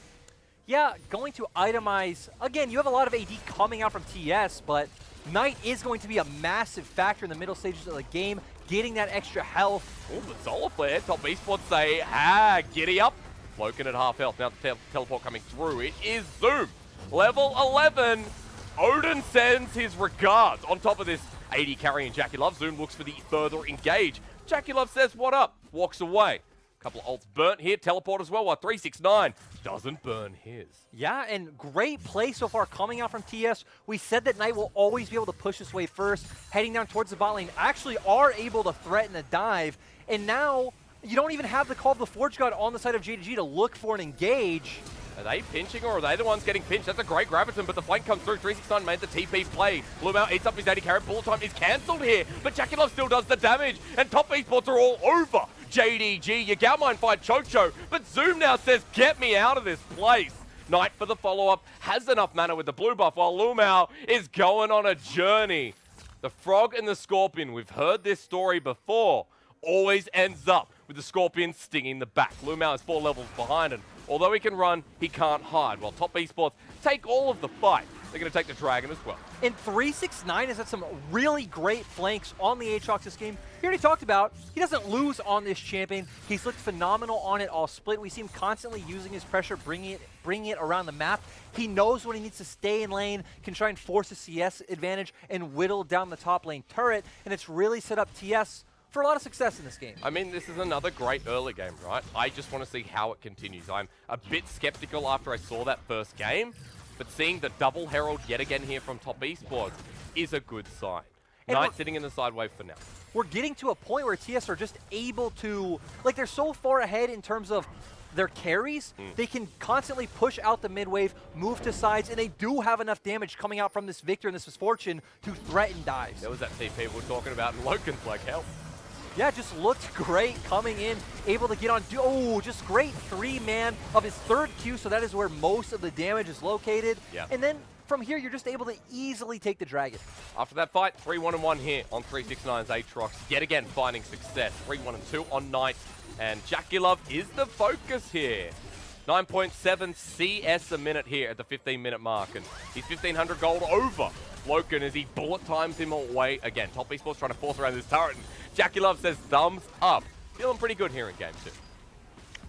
Yeah, going to itemize. Again, you have a lot of AD coming out from TES, but Knight is going to be a massive factor in the middle stages of the game, getting that extra health. Oh, the solar flare. Top Esports say, giddy up. Loken at half health. Now the teleport coming through. It is Zoom. Level 11. Odin sends his regards. On top of this, AD carrying Jackie Love. Zoom looks for the further engage. Jackie Love says, what up? Walks away. Couple of ults burnt here. Teleport as well, while 369 doesn't burn his. Yeah, and great play so far coming out from TS. We said that Knight will always be able to push this wave first, heading down towards the bot lane, actually are able to threaten a dive, and now you don't even have the call of the Forge God on the side of JDG to look for an engage. Are they pinching or are they the ones getting pinched? That's a great Graviton, but the flank comes through. 369 made the TP play. Blue Mao eats up his 80 carry. Bullet time is cancelled here, but Jackie Love still does the damage, and top esports are all over JDG. You got mine fight Chocho, but Zoom now says, get me out of this place. Knight for the follow-up has enough mana with the blue buff, while Lumao is going on a journey. The Frog and the Scorpion, we've heard this story before, always ends up with the Scorpion stinging the back. Lumao is 4 levels behind, and although he can run, he can't hide, while top esports take all of the fight. They're going to take the Dragon as well. And 369 has had some really great flanks on the Aatrox this game. We already talked about, he doesn't lose on this champion. He's looked phenomenal on it all split. We see him constantly using his pressure, bringing it around the map. He knows when he needs to stay in lane, can try and force a CS advantage and whittle down the top lane turret, and it's really set up TS for a lot of success in this game. I mean, this is another great early game, right? I just want to see how it continues. I'm a bit skeptical after I saw that first game, but seeing the double Herald yet again here from top esports is a good sign. And Knight sitting in the side wave for now. We're getting to a point where TS are just able to, like, they're so far ahead in terms of their carries, they can constantly push out the mid wave, move to sides, and they do have enough damage coming out from this Victor and this Misfortune to threaten dives. There was that TP we were talking about, and Loken's like, help. Yeah, just looked great coming in, able to get on. Oh, just great 3-man of his third Q, so that is where most of the damage is located. Yeah. And then from here, you're just able to easily take the Dragon. After that fight, 3-1-1 here on 369's Aatrox. Yet again, finding success. 3-1-2 on Knight. And Jackie Love is the focus here. 9.7 CS a minute here at the 15-minute mark. And he's 1,500 gold over Loken as he bullet times him away again. Top esports trying to force around this turret. And Jackie Love says thumbs up. Feeling pretty good here in game 2.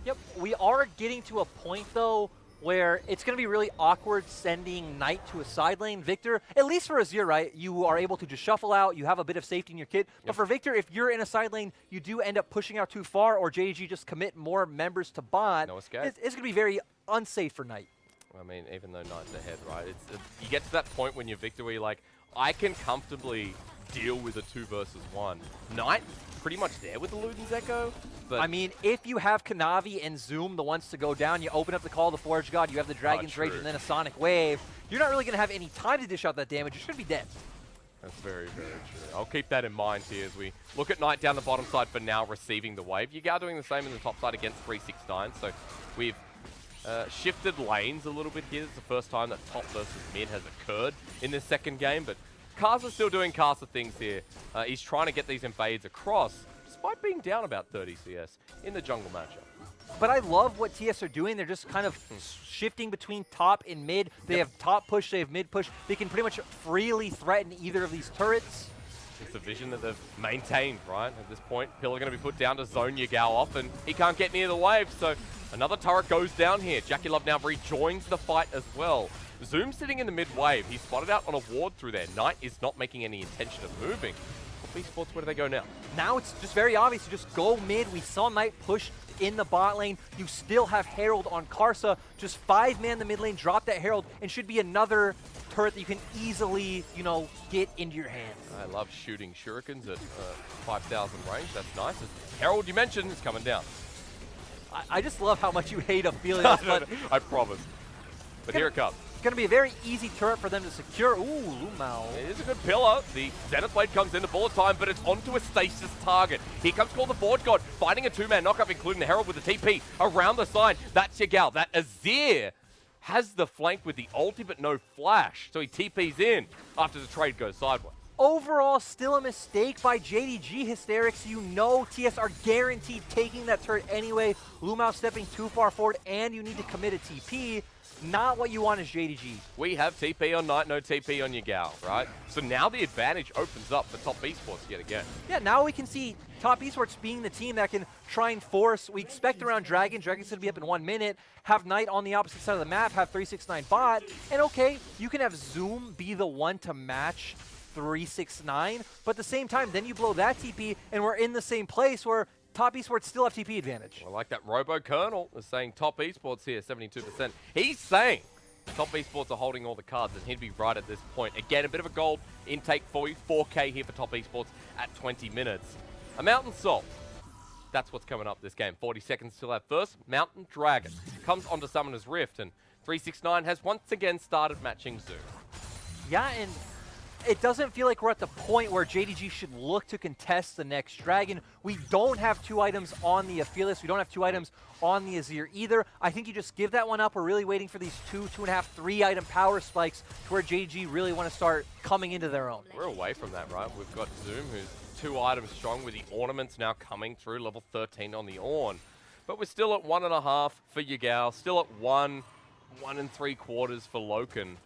Yep, we are getting to a point, though, where it's going to be really awkward sending Knight to a side lane. Victor, at least for Azir, right, you are able to just shuffle out, you have a bit of safety in your kit. But for Victor, if you're in a side lane, you do end up pushing out too far, or JDG just commit more members to bot. No escape. It's going to be very unsafe for Knight. I mean, even though Knight's ahead, right? You get to that point when you're Victor where you're like, I can comfortably deal with a 2 versus 1. Knight, pretty much there with the Luden's Echo. But I mean, if you have Kanavi and Zoom, the ones to go down, you open up the call of the Forge God, you have the Dragon's Rage and then a Sonic Wave, you're not really going to have any time to dish out that damage. You're going to be dead. That's very, very true. I'll keep that in mind here as we look at Knight down the bottom side for now, receiving the wave. Yigal doing the same in the top side against 369. So we've shifted lanes a little bit here. It's the first time that top versus mid has occurred in this second game, but Karsa's still doing Karsa things here. He's trying to get these invades across, despite being down about 30 CS in the jungle matchup. But I love what TS are doing. They're just kind of shifting between top and mid. They have top push, they have mid push. They can pretty much freely threaten either of these turrets. It's a vision that they've maintained, right? At this point, Pillar going to be put down to zone Yagao off, and he can't get near the wave, so another turret goes down here. Jackie Love now rejoins the fight as well. Zoom sitting in the mid wave. He's spotted out on a ward through there. Knight is not making any intention of moving. Esports, where do they go now? Now it's just very obvious. You just go mid. We saw Knight push in the bot lane. You still have Herald on Karsa. Just 5-man the mid lane. Drop that Herald and should be another turret that you can easily, you know, get into your hands. I love shooting shurikens at 5,000 range. That's nice. Herald, you mentioned, is coming down. I just love how much you hate Aphelios, but I promise. But here it comes. It's going to be a very easy turret for them to secure. Ooh, Lumao. It is a good pillar. The Zenith Blade comes into bullet time, but it's onto a stasis target. Here comes Call the Forge God, finding a two-man knockup, including the Herald with the TP around the side. That's your gal. That Azir has the flank with the ulti, but no flash. So he TPs in after the trade goes sideways. Overall, still a mistake by JDG Hysterics. You know TS are guaranteed taking that turret anyway. Lumao stepping too far forward, and you need to commit a TP. Not what you want as JDG. We have TP on Knight, no TP on your gal, right? So now the advantage opens up for Top Esports yet again. Yeah, now we can see Top Esports being the team that can try and force. We expect around Dragon. Dragon's going to be up in 1 minute. Have Knight on the opposite side of the map. Have 369 bot. And okay, you can have Zoom be the one to match 369. But at the same time, then you blow that TP, and we're in the same place where Top Esports still have TP advantage. I like that. Robo Colonel is saying Top Esports here, 72%. He's saying Top Esports are holding all the cards, and he'd be right at this point. Again, a bit of a gold intake for you. 4K here for Top Esports at 20 minutes. A Mountain Salt. That's what's coming up this game. 40 seconds till our first. Mountain Dragon comes onto Summoner's Rift, and 369 has once again started matching Zoom. Yeah, and it doesn't feel like we're at the point where JDG should look to contest the next Dragon. We don't have 2 items on the Aphelios. We don't have 2 items on the Azir either. I think you just give that one up. We're really waiting for these 2, 2.5, 3 item power spikes to where JDG really want to start coming into their own. We're away from that, right? We've got Zoom, who's 2 items strong with the ornaments now coming through, level 13 on the Ornn. But we're still at 1.5 for Yagao, still at 1 3/4 for Loken.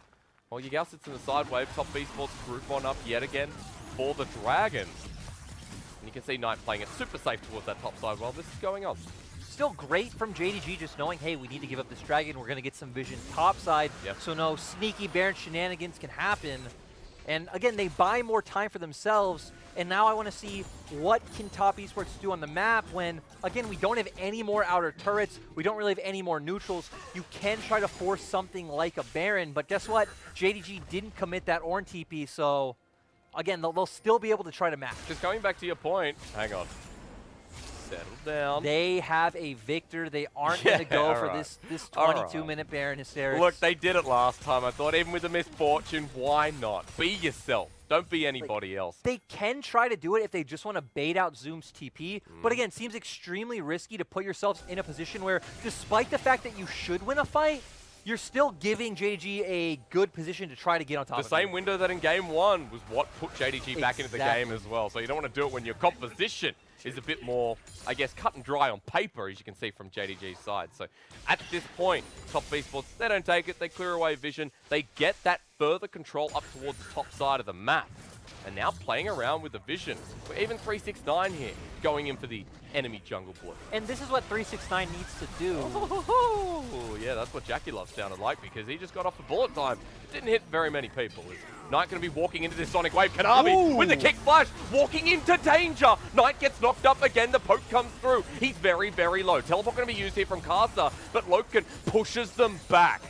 While Yagao sits in the side wave, Top Esports group on up yet again for the Dragon. And you can see Knight playing it super safe towards that top side while this is going on. Still great from JDG just knowing, hey, we need to give up this Dragon. We're going to get some vision top side, so no sneaky Baron shenanigans can happen. And again, they buy more time for themselves. And now I want to see what can Top Esports do on the map when, again, we don't have any more outer turrets. We don't really have any more neutrals. You can try to force something like a Baron, but guess what? JDG didn't commit that Ornn TP, so again, they'll still be able to try to match. Just going back to your point, hang on. Settle down. They have a Victor. They aren't going to go for this 22-minute Baron Hysterics. Look, they did it last time. I thought even with the misfortune, why not? Be yourself. Don't be anybody else. They can try to do it if they just want to bait out Zoom's TP. But again, it seems extremely risky to put yourselves in a position where, despite the fact that you should win a fight, you're still giving JDG a good position to try to get on top of it. The same window that in game 1 was what put JDG back into the game as well. So you don't want to do it when your composition is a bit more, I guess, cut and dry on paper, as you can see from JDG's side. So at this point, Top Esports, they don't take it. They clear away vision. They get that further control up towards the top side of the map. And now playing around with the vision. We're even 369 here, going in for the enemy jungle blue. And this is what 369 needs to do. Oh, yeah, that's what Jackie Love sounded like, because he just got off the bullet time. It didn't hit very many people. Is Knight going to be walking into this Sonic Wave? Kanavi with the kick flash, walking into danger. Knight gets knocked up again. The poke comes through. He's very, very low. Teleport going to be used here from Caster, but Loken pushes them back.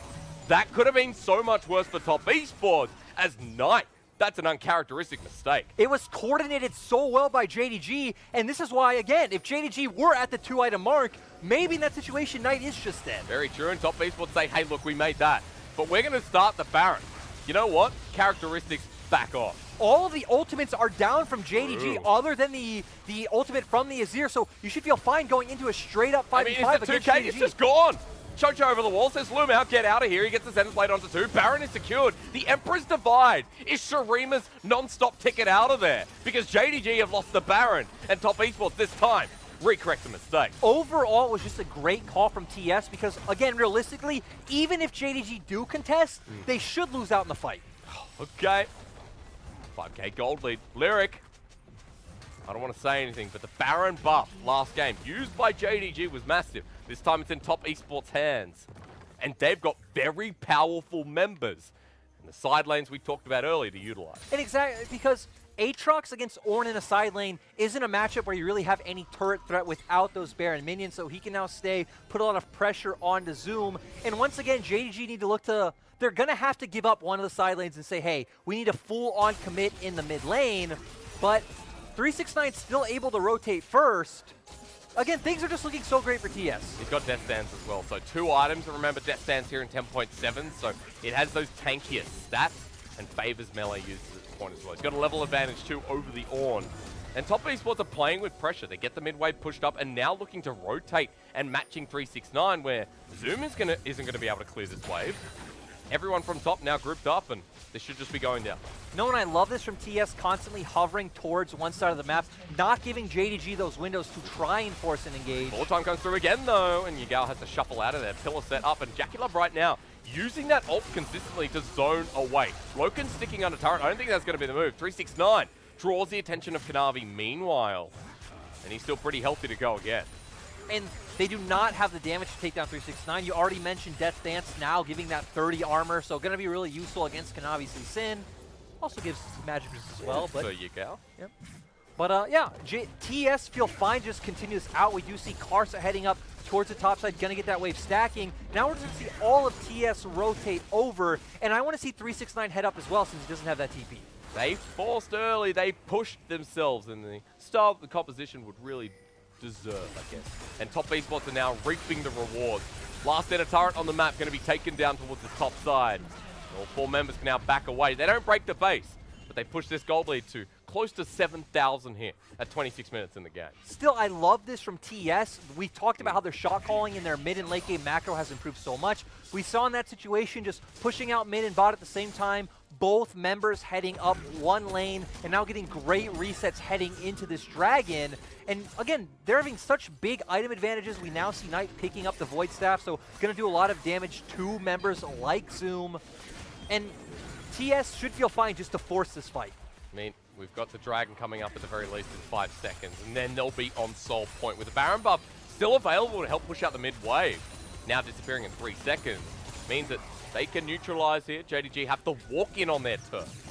That could have been so much worse for Top Esports as Knight. That's an uncharacteristic mistake. It was coordinated so well by JDG, and this is why, again, if JDG were at the 2-item mark, maybe in that situation, Knight is just dead. Very true, and Top Esports say, hey, look, we made that. But we're going to start the Baron. You know what? Characteristics back off. All of the ultimates are down from JDG other than the ultimate from the Azir, so you should feel fine going into a straight-up 5v5 it's the 2K, against JDG. it's just gone. Chocho over the wall, says Lumao, get out of here. He gets the Zenith Blade onto 2. Baron is secured. The Emperor's Divide is Sharima's non-stop ticket out of there because JDG have lost the Baron, and Top Esports this time recorrect the mistake. Overall, it was just a great call from TS because, again, realistically, even if JDG do contest, they should lose out in the fight. Okay. 5K gold lead. Lyric. I don't want to say anything, but the Baron buff last game used by JDG was massive. This time it's in Top Esports' hands. And they've got very powerful members in the side lanes we talked about earlier to utilize. And exactly, because Aatrox against Ornn in a side lane isn't a matchup where you really have any turret threat without those Baron minions, so he can now stay, put a lot of pressure onto Zoom. And once again, JDG need to look to they're going to have to give up one of the side lanes and say, hey, we need a full-on commit in the mid lane, but 369 still able to rotate first. Again, things are just looking so great for TS. He's got Death Stance as well, so 2 items, and remember Death Stance here in 10.7, so it has those tankier stats and favors melee users at this point as well. He's got a level advantage too over the Ornn. And Top Esports are playing with pressure. They get the mid wave pushed up and now looking to rotate and matching 369, where Zoom isn't going to be able to clear this wave. Everyone from top now grouped up, and this should just be going down. No, and I love this from TS, constantly hovering towards one side of the map, not giving JDG those windows to try and force an engage. Full time comes through again, though, and Yagao has to shuffle out of there. Pillar set up, and JackeyLove right now using that ult consistently to zone away. Loken sticking under turret. I don't think that's going to be the move. 369 draws the attention of Kanavi meanwhile, and he's still pretty healthy to go again. And they do not have the damage to take down 369. You already mentioned Death Dance now giving that 30 armor, so going to be really useful against Kanavi's Lee Sin. Also gives magic resist as well. But so Yagao. Yep. But yeah, TS feel fine, just continues out. We do see Karsa heading up towards the top side, going to get that wave stacking. Now we're going to see all of TS rotate over, and I want to see 369 head up as well since he doesn't have that TP. They forced early, they pushed themselves in the style that the composition would really deserve, I guess. And Top Esports are now reaping the rewards. Last set of turret on the map going to be taken down towards the top side. All 4 members can now back away. They don't break the base, but they push this gold lead to close to 7,000 here at 26 minutes in the game. Still, I love this from TS. We talked about how their shot calling in their mid and late game macro has improved so much. We saw in that situation just pushing out mid and bot at the same time, both members heading up one lane and now getting great resets heading into this dragon. And again, they're having such big item advantages. We now see Knight picking up the Void Staff, so going to do a lot of damage to members like Zoom. And TS should feel fine just to force this fight. I mean, we've got the Dragon coming up at the very least in 5 seconds, and then they'll be on Soul Point with the Baron buff still available to help push out the mid wave. Now disappearing in 3 seconds means that they can neutralize here. JDG have to walk in on their turf.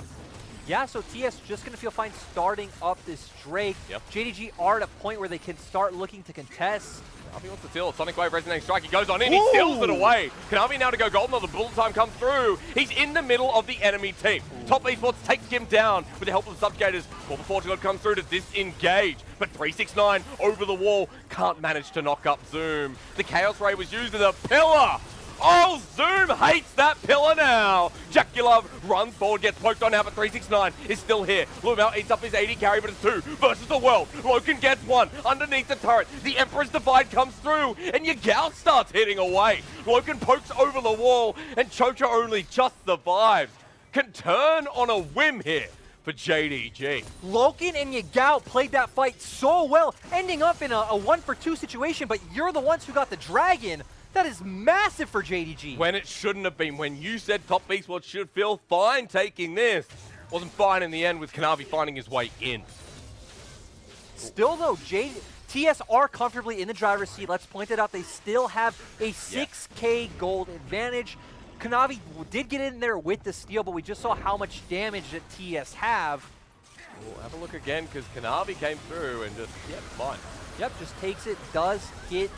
Yeah, so TS just going to feel fine starting up this Drake. Yep. JDG are at a point where they can start looking to contest. Kanavi wants to steal. Sonic Wave resonating strike. He goes on in. He steals it away. Kanavi now to go golden. The bullet time comes through. He's in the middle of the enemy team. Top Esports takes him down with the help of the Subjugators. Well, the Fortune God comes through to disengage. But 369 over the wall can't manage to knock up Zoom. The Chaos Ray was used as a pillar. Oh, Zoom hates that pillar now. JackeyLove runs forward, gets poked on now, but 369 is still here. Lumel eats up his 80 carry, but it's 2 versus the world. Loken gets 1 underneath the turret. The Emperor's Divide comes through, and Yagao starts hitting away. Loken pokes over the wall, and Chocha only just survives. Can turn on a whim here for JDG. Loken and Yagao played that fight so well, ending up in a 1-for-2 situation, but you're the ones who got the dragon. That is massive for JDG. When it shouldn't have been. When you said Top Esports should feel fine taking this. Wasn't fine in the end with Kanavi finding his way in. Still though, TS are comfortably in the driver's seat. Let's point it out. They still have a 6K gold advantage. Kanavi did get in there with the steal, but we just saw how much damage that TS have. We'll have a look again because Kanavi came through and just, yep, fine. Yep, just takes it, does get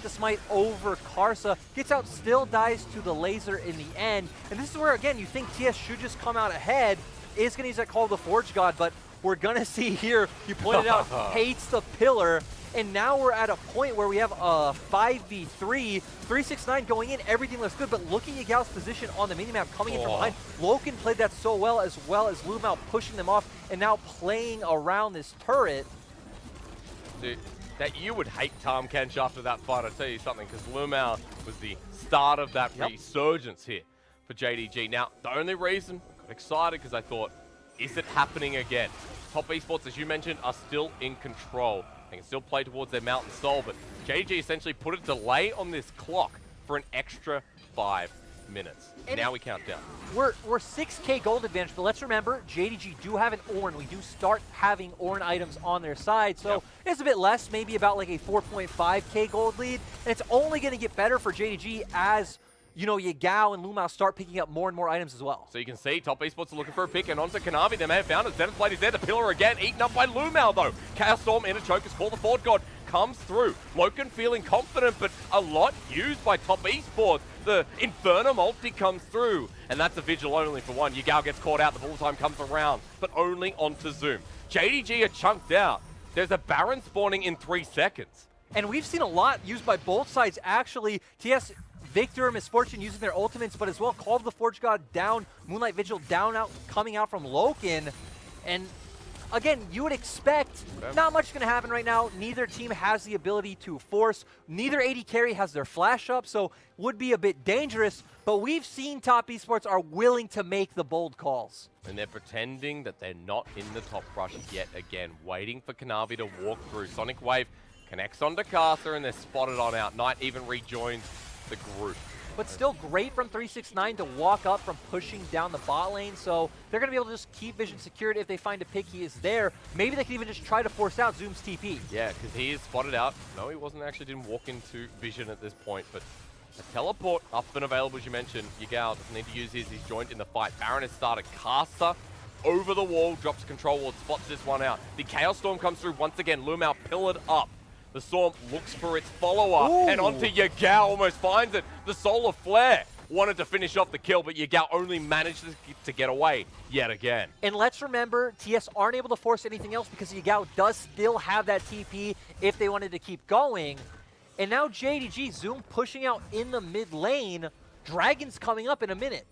the smite over Karsa, gets out, still dies to the laser in the end. And this is where, again, you think TS should just come out ahead. Is going to use that Call of the Forge God, but we're going to see here, you pointed out, hates the pillar. And now we're at a point where we have a 5v3, 369 going in, everything looks good, but looking at Yagao's position on the minimap coming in from behind, Loken played that so well as Lumel pushing them off and now playing around this turret. Dude, that you would hate Tom Kench after that fight, I'll tell you something, because Lumel was the start of that resurgence here for JDG. Now, the only reason I got excited because I thought, is it happening again? Top Esports, as you mentioned, are still in control. They can still play towards their Mountain Soul, but JDG essentially put a delay on this clock for an extra 5 minutes. And now we count down. We're 6K gold advantage, but let's remember, JDG do have an Ornn. We do start having Ornn items on their side, so it's a bit less, maybe about like a 4.5K gold lead, and it's only going to get better for JDG as, you know, Yagao and Lumel start picking up more and more items as well. So you can see Top Esports are looking for a pick, and onto Kanavi, they may have found it. Zenith Blade is there, the pillar again, eaten up by Lumel though. Chaos Storm in a choke as Call the Fort God comes through. Loken feeling confident, but a lot used by Top Esports. the Infernum ulti comes through, and that's a Vigil only for one. Yagao gets caught out, the ball time comes around, but only onto Zoom. JDG are chunked out. There's a Baron spawning in 3 seconds. And we've seen a lot used by both sides, actually. TS, Victor, Misfortune using their ultimates, but as well Call of the Forge God down, Moonlight Vigil down, coming out from Loken. And again, you would expect not much is going to happen right now. Neither team has the ability to force. Neither AD carry has their flash up, so would be a bit dangerous. But we've seen top esports are willing to make the bold calls. And they're pretending that they're not in the top rush yet again, waiting for Kanavi to walk through. Sonic Wave connects onto Caster, and they're spotted on out. Knight even rejoins the group. But still great from 369 to walk up from pushing down the bot lane, so they're going to be able to just keep Vision secured. If they find a pick, he is there. Maybe they can even just try to force out Zoom's TP. Yeah, because he is spotted out. No, he didn't walk into Vision at this point, but a teleport up and available, as you mentioned. Yagao doesn't need to use his, he's joined in the fight. Baron has started. Caster over the wall, drops control ward, spots this one out. The Chaos Storm comes through once again. Lumao pillared up. The Storm looks for its follower, and onto Yagao, almost finds it. The Solar Flare wanted to finish off the kill, but Yagao only managed to get away yet again. And let's remember, TS aren't able to force anything else because Yagao does still have that TP if they wanted to keep going. And now JDG, Zoom pushing out in the mid lane. Dragon's coming up in a minute.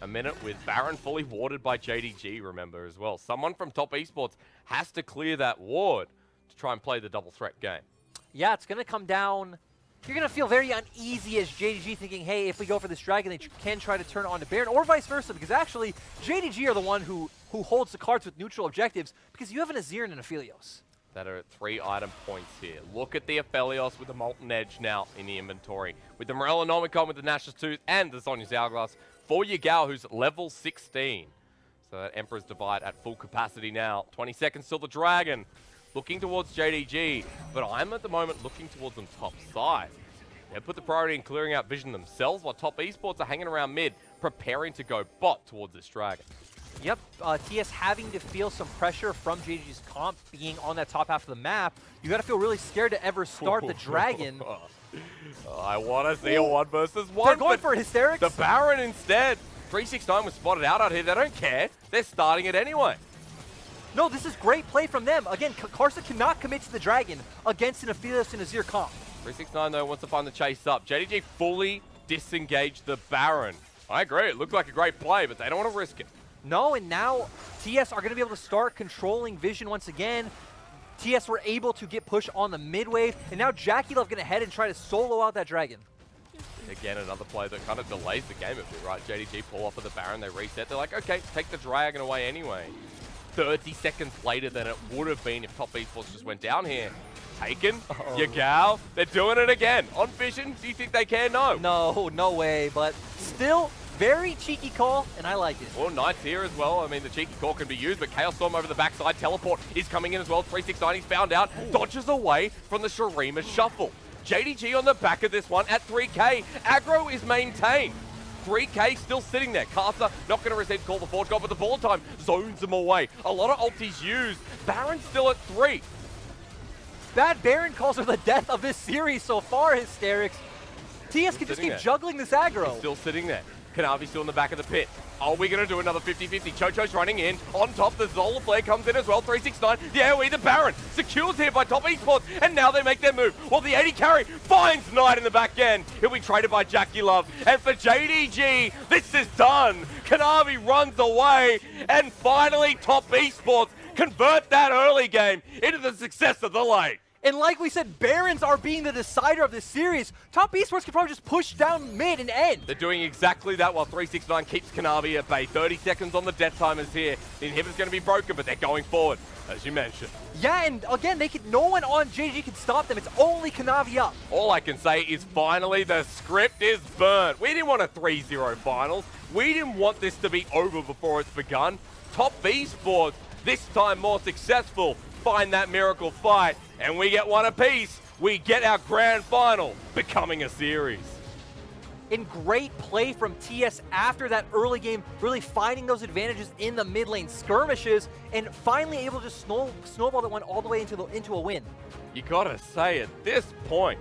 A minute with Baron fully warded by JDG, remember, as well. Someone from Top Esports has to clear that ward to try and play the double threat game. Yeah, it's going to come down. You're going to feel very uneasy as JDG thinking, hey, if we go for this Dragon, they can try to turn it on to Baron, or vice versa, because actually, JDG are the one who holds the cards with neutral objectives, because you have an Azir and an Aphelios. That are at 3 item points here. Look at the Aphelios with the Molten Edge now in the inventory. With the Morellonomicon, with the Nash's Tooth, and the Sonya's Hourglass for Yagao, who's level 16. So that Emperor's Divide at full capacity now. 20 seconds till the Dragon. Looking towards JDG, but I'm at the moment looking towards them top side. They put the priority in clearing out Vision themselves, while Top Esports are hanging around mid, preparing to go bot towards this Dragon. Yep, TS having to feel some pressure from JDG's comp being on that top half of the map. You got to feel really scared to ever start the Dragon. I want to see a 1 versus 1. They're going for Hysterics. The Baron instead. 369 was spotted out here. They don't care. They're starting it anyway. No, this is great play from them. Again, Karsa cannot commit to the Dragon against an Aphelios and Azir comp. 369 though wants to find the chase up. JDG fully disengaged the Baron. I agree. It looked like a great play, but they don't want to risk it. No, and now TS are going to be able to start controlling Vision once again. TS were able to get push on the mid wave, and now Jackie Love going to head and try to solo out that Dragon. Again, another play that kind of delays the game a bit, right? JDG pull off of the Baron, they reset. They're like, okay, take the Dragon away anyway. 30 seconds later than it would have been if Top Esports just went down here. Taken, Yagao, they're doing it again. On Vision, do you think they can? No. No, no way, but still very cheeky call, and I like it. Well, Knight's here as well. I mean, the cheeky call can be used, but Chaos Storm over the backside. Teleport is coming in as well. 369, he's found out. Dodges away from the Shurima shuffle. JDG on the back of this one at 3K. Aggro is maintained. 3K still sitting there. Caster not going to receive call the Forge God, but the ball time zones them away. A lot of ultis used. Baron still at 3. Bad Baron calls are the death of this series so far, Hysterics. TS can just keep juggling this aggro. He's still sitting there. Kanavi still in the back of the pit. Are we going to do another 50-50? Chocho's running in. On top, the Solar Flare comes in as well. 369. The AoE, the Baron. Secures here by Top Esports. And now they make their move. Well, the 80 carry finds Knight in the back end. He'll be traded by Jackie Love. And for JDG, this is done. Kanavi runs away. And finally, Top Esports convert that early game into the success of the late. And like we said, Barons are being the decider of this series. Top Esports can probably just push down mid and end. They're doing exactly that while 369 keeps Kanavi at bay. 30 seconds on the death timers here. The inhibitor's going to be broken, but they're going forward, as you mentioned. Yeah, and again, no one on JDG can stop them. It's only Kanavi up. All I can say is finally the script is burnt. We didn't want a 3-0 finals. We didn't want this to be over before it's begun. Top Esports, this time more successful, find that miracle fight, and we get one apiece. We get our grand final, becoming a series. In great play from TS after that early game, really finding those advantages in the mid lane skirmishes, and finally able to snowball that went all the way into a win. You gotta say, at this point,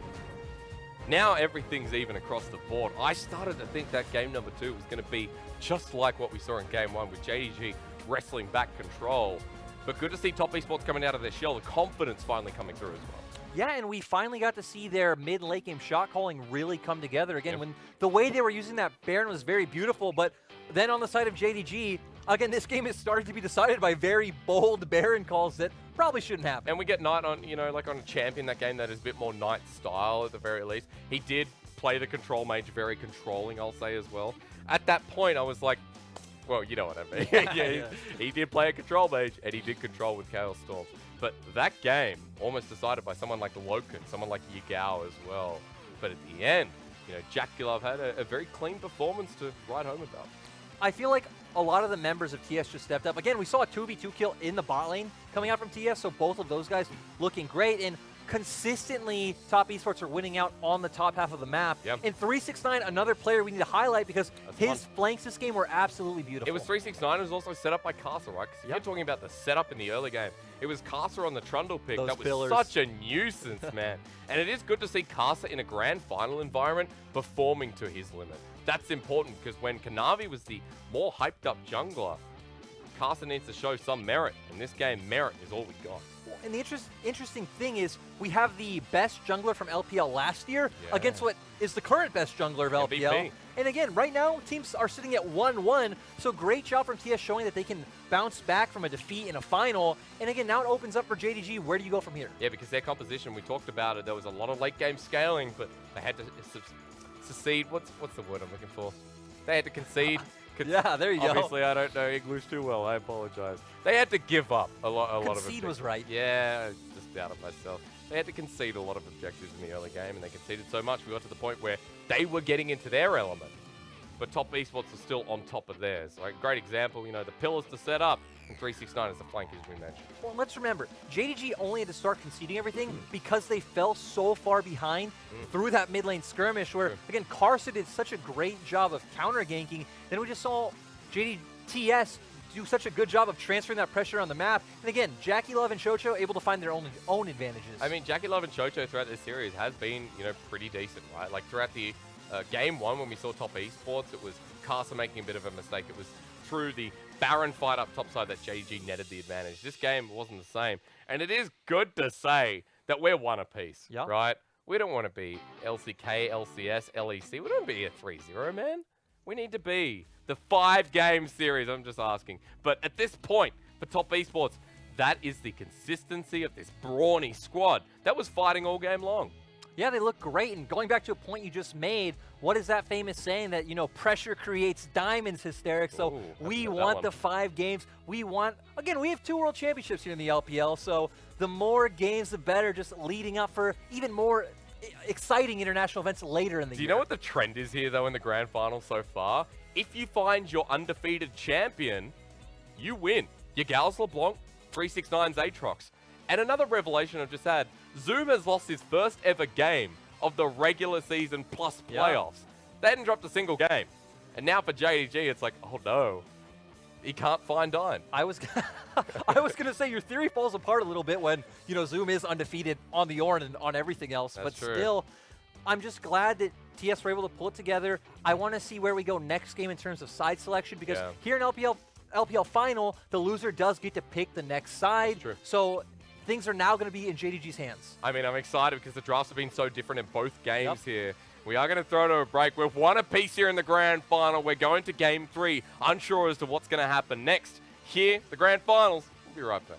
Now everything's even across the board. I started to think that game number 2 was going to be just like what we saw in game 1 with JDG wrestling back control. But good to see Top Esports coming out of their shell. The confidence finally coming through as well. Yeah, and we finally got to see their mid-late game shot calling really come together again. When the way they were using that Baron was very beautiful, but then on the side of JDG, again, this game has started to be decided by very bold Baron calls that probably shouldn't happen. And we get Knight on, you know, like on a champion, that game that is a bit more Knight style at the very least. He did play the control mage very controlling, I'll say as well. At that point, I was like, well, you know what I mean. Yeah, he did play a control mage, and he did control with Chaos Storm. But that game, almost decided by someone like Loken, someone like Yagao as well. But at the end, you know, JackeyLove had a very clean performance to write home about. I feel like a lot of the members of TS just stepped up. Again, we saw a 2v2 kill in the bot lane coming out from TS, so both of those guys looking great. And consistently, Top Esports are winning out on the top half of the map. Yep. And 369, another player we need to highlight because his flanks this game were absolutely beautiful. It was 369. It was also set up by Castle, right? Because if you're talking about the setup in the early game, it was Casa on the Trundle pick. Those that was pillars. such a nuisance, man. And it is good to see Casa in a grand final environment performing to his limit. That's important because when Kanavi was the more hyped up jungler, Casa needs to show some merit. In this game, merit is all we got. And the interesting thing is we have the best jungler from LPL last year against what is the current best jungler of LPL. MVP. And again, right now, teams are sitting at 1-1, so great job from TS showing that they can bounce back from a defeat in a final. And again, now it opens up for JDG. Where do you go from here? Yeah, because their composition, we talked about it, there was a lot of late game scaling, but they had to succeed. What's the word I'm looking for? They had to concede. Yeah, there you go. Obviously, I don't know English too well. I apologize. They had to give up a lot of Concede was right. Yeah, I just doubted myself. They had to concede a lot of objectives in the early game, and they conceded so much. We got to the point where they were getting into their element, but Top Esports was still on top of theirs. Like, great example, you know, the pillars to set up, and 369 as the flankers we mentioned. Well, let's remember, JDG only had to start conceding everything because they fell so far behind through that mid lane skirmish where, again, Carson did such a great job of counter ganking. Then we just saw TS do such a good job of transferring that pressure on the map. And again, JackeyLove and Chocho able to find their own advantages. I mean, JackeyLove and Chocho throughout this series has been, you know, pretty decent, right? Like throughout the game 1 when we saw Top Esports, it was Casa making a bit of a mistake. It was through the Baron fight up topside that JDG netted the advantage. This game wasn't the same. And it is good to say that we're one apiece, right? We don't want to be LCK, LCS, LEC. We don't want to be a 3-0, man. We need to be the 5-game series, I'm just asking. But at this point, for Top Esports, that is the consistency of this brawny squad that was fighting all game long. Yeah, they look great. And going back to a point you just made, what is that famous saying that, you know, pressure creates diamonds, Hysteric? So we want the 5 games. We want, again, we have 2 world championships here in the LPL. So the more games, the better, just leading up for even more exciting international events later in the year. Do you know what the trend is here, though, in the grand final so far? If you find your undefeated champion, you win. Your Gals LeBlanc, 369's Aatrox. And another revelation I've just had, Zoom has lost his first ever game of the regular season plus playoffs. They hadn't dropped a single game. And now for JDG, it's like, oh no, he can't find Dime. I was going to say your theory falls apart a little bit when, you know, Zoom is undefeated on the Ornn and on everything else. That's but true. Still, I'm just glad that TS were able to pull it together. I want to see where we go next game in terms of side selection because here in LPL final, the loser does get to pick the next side. That's true. So things are now going to be in JDG's hands. I mean, I'm excited because the drafts have been so different in both games here. We are going to throw to a break. We've won a piece here in the grand final. We're going to game 3, unsure as to what's going to happen next. Here, the grand finals. We'll be right back.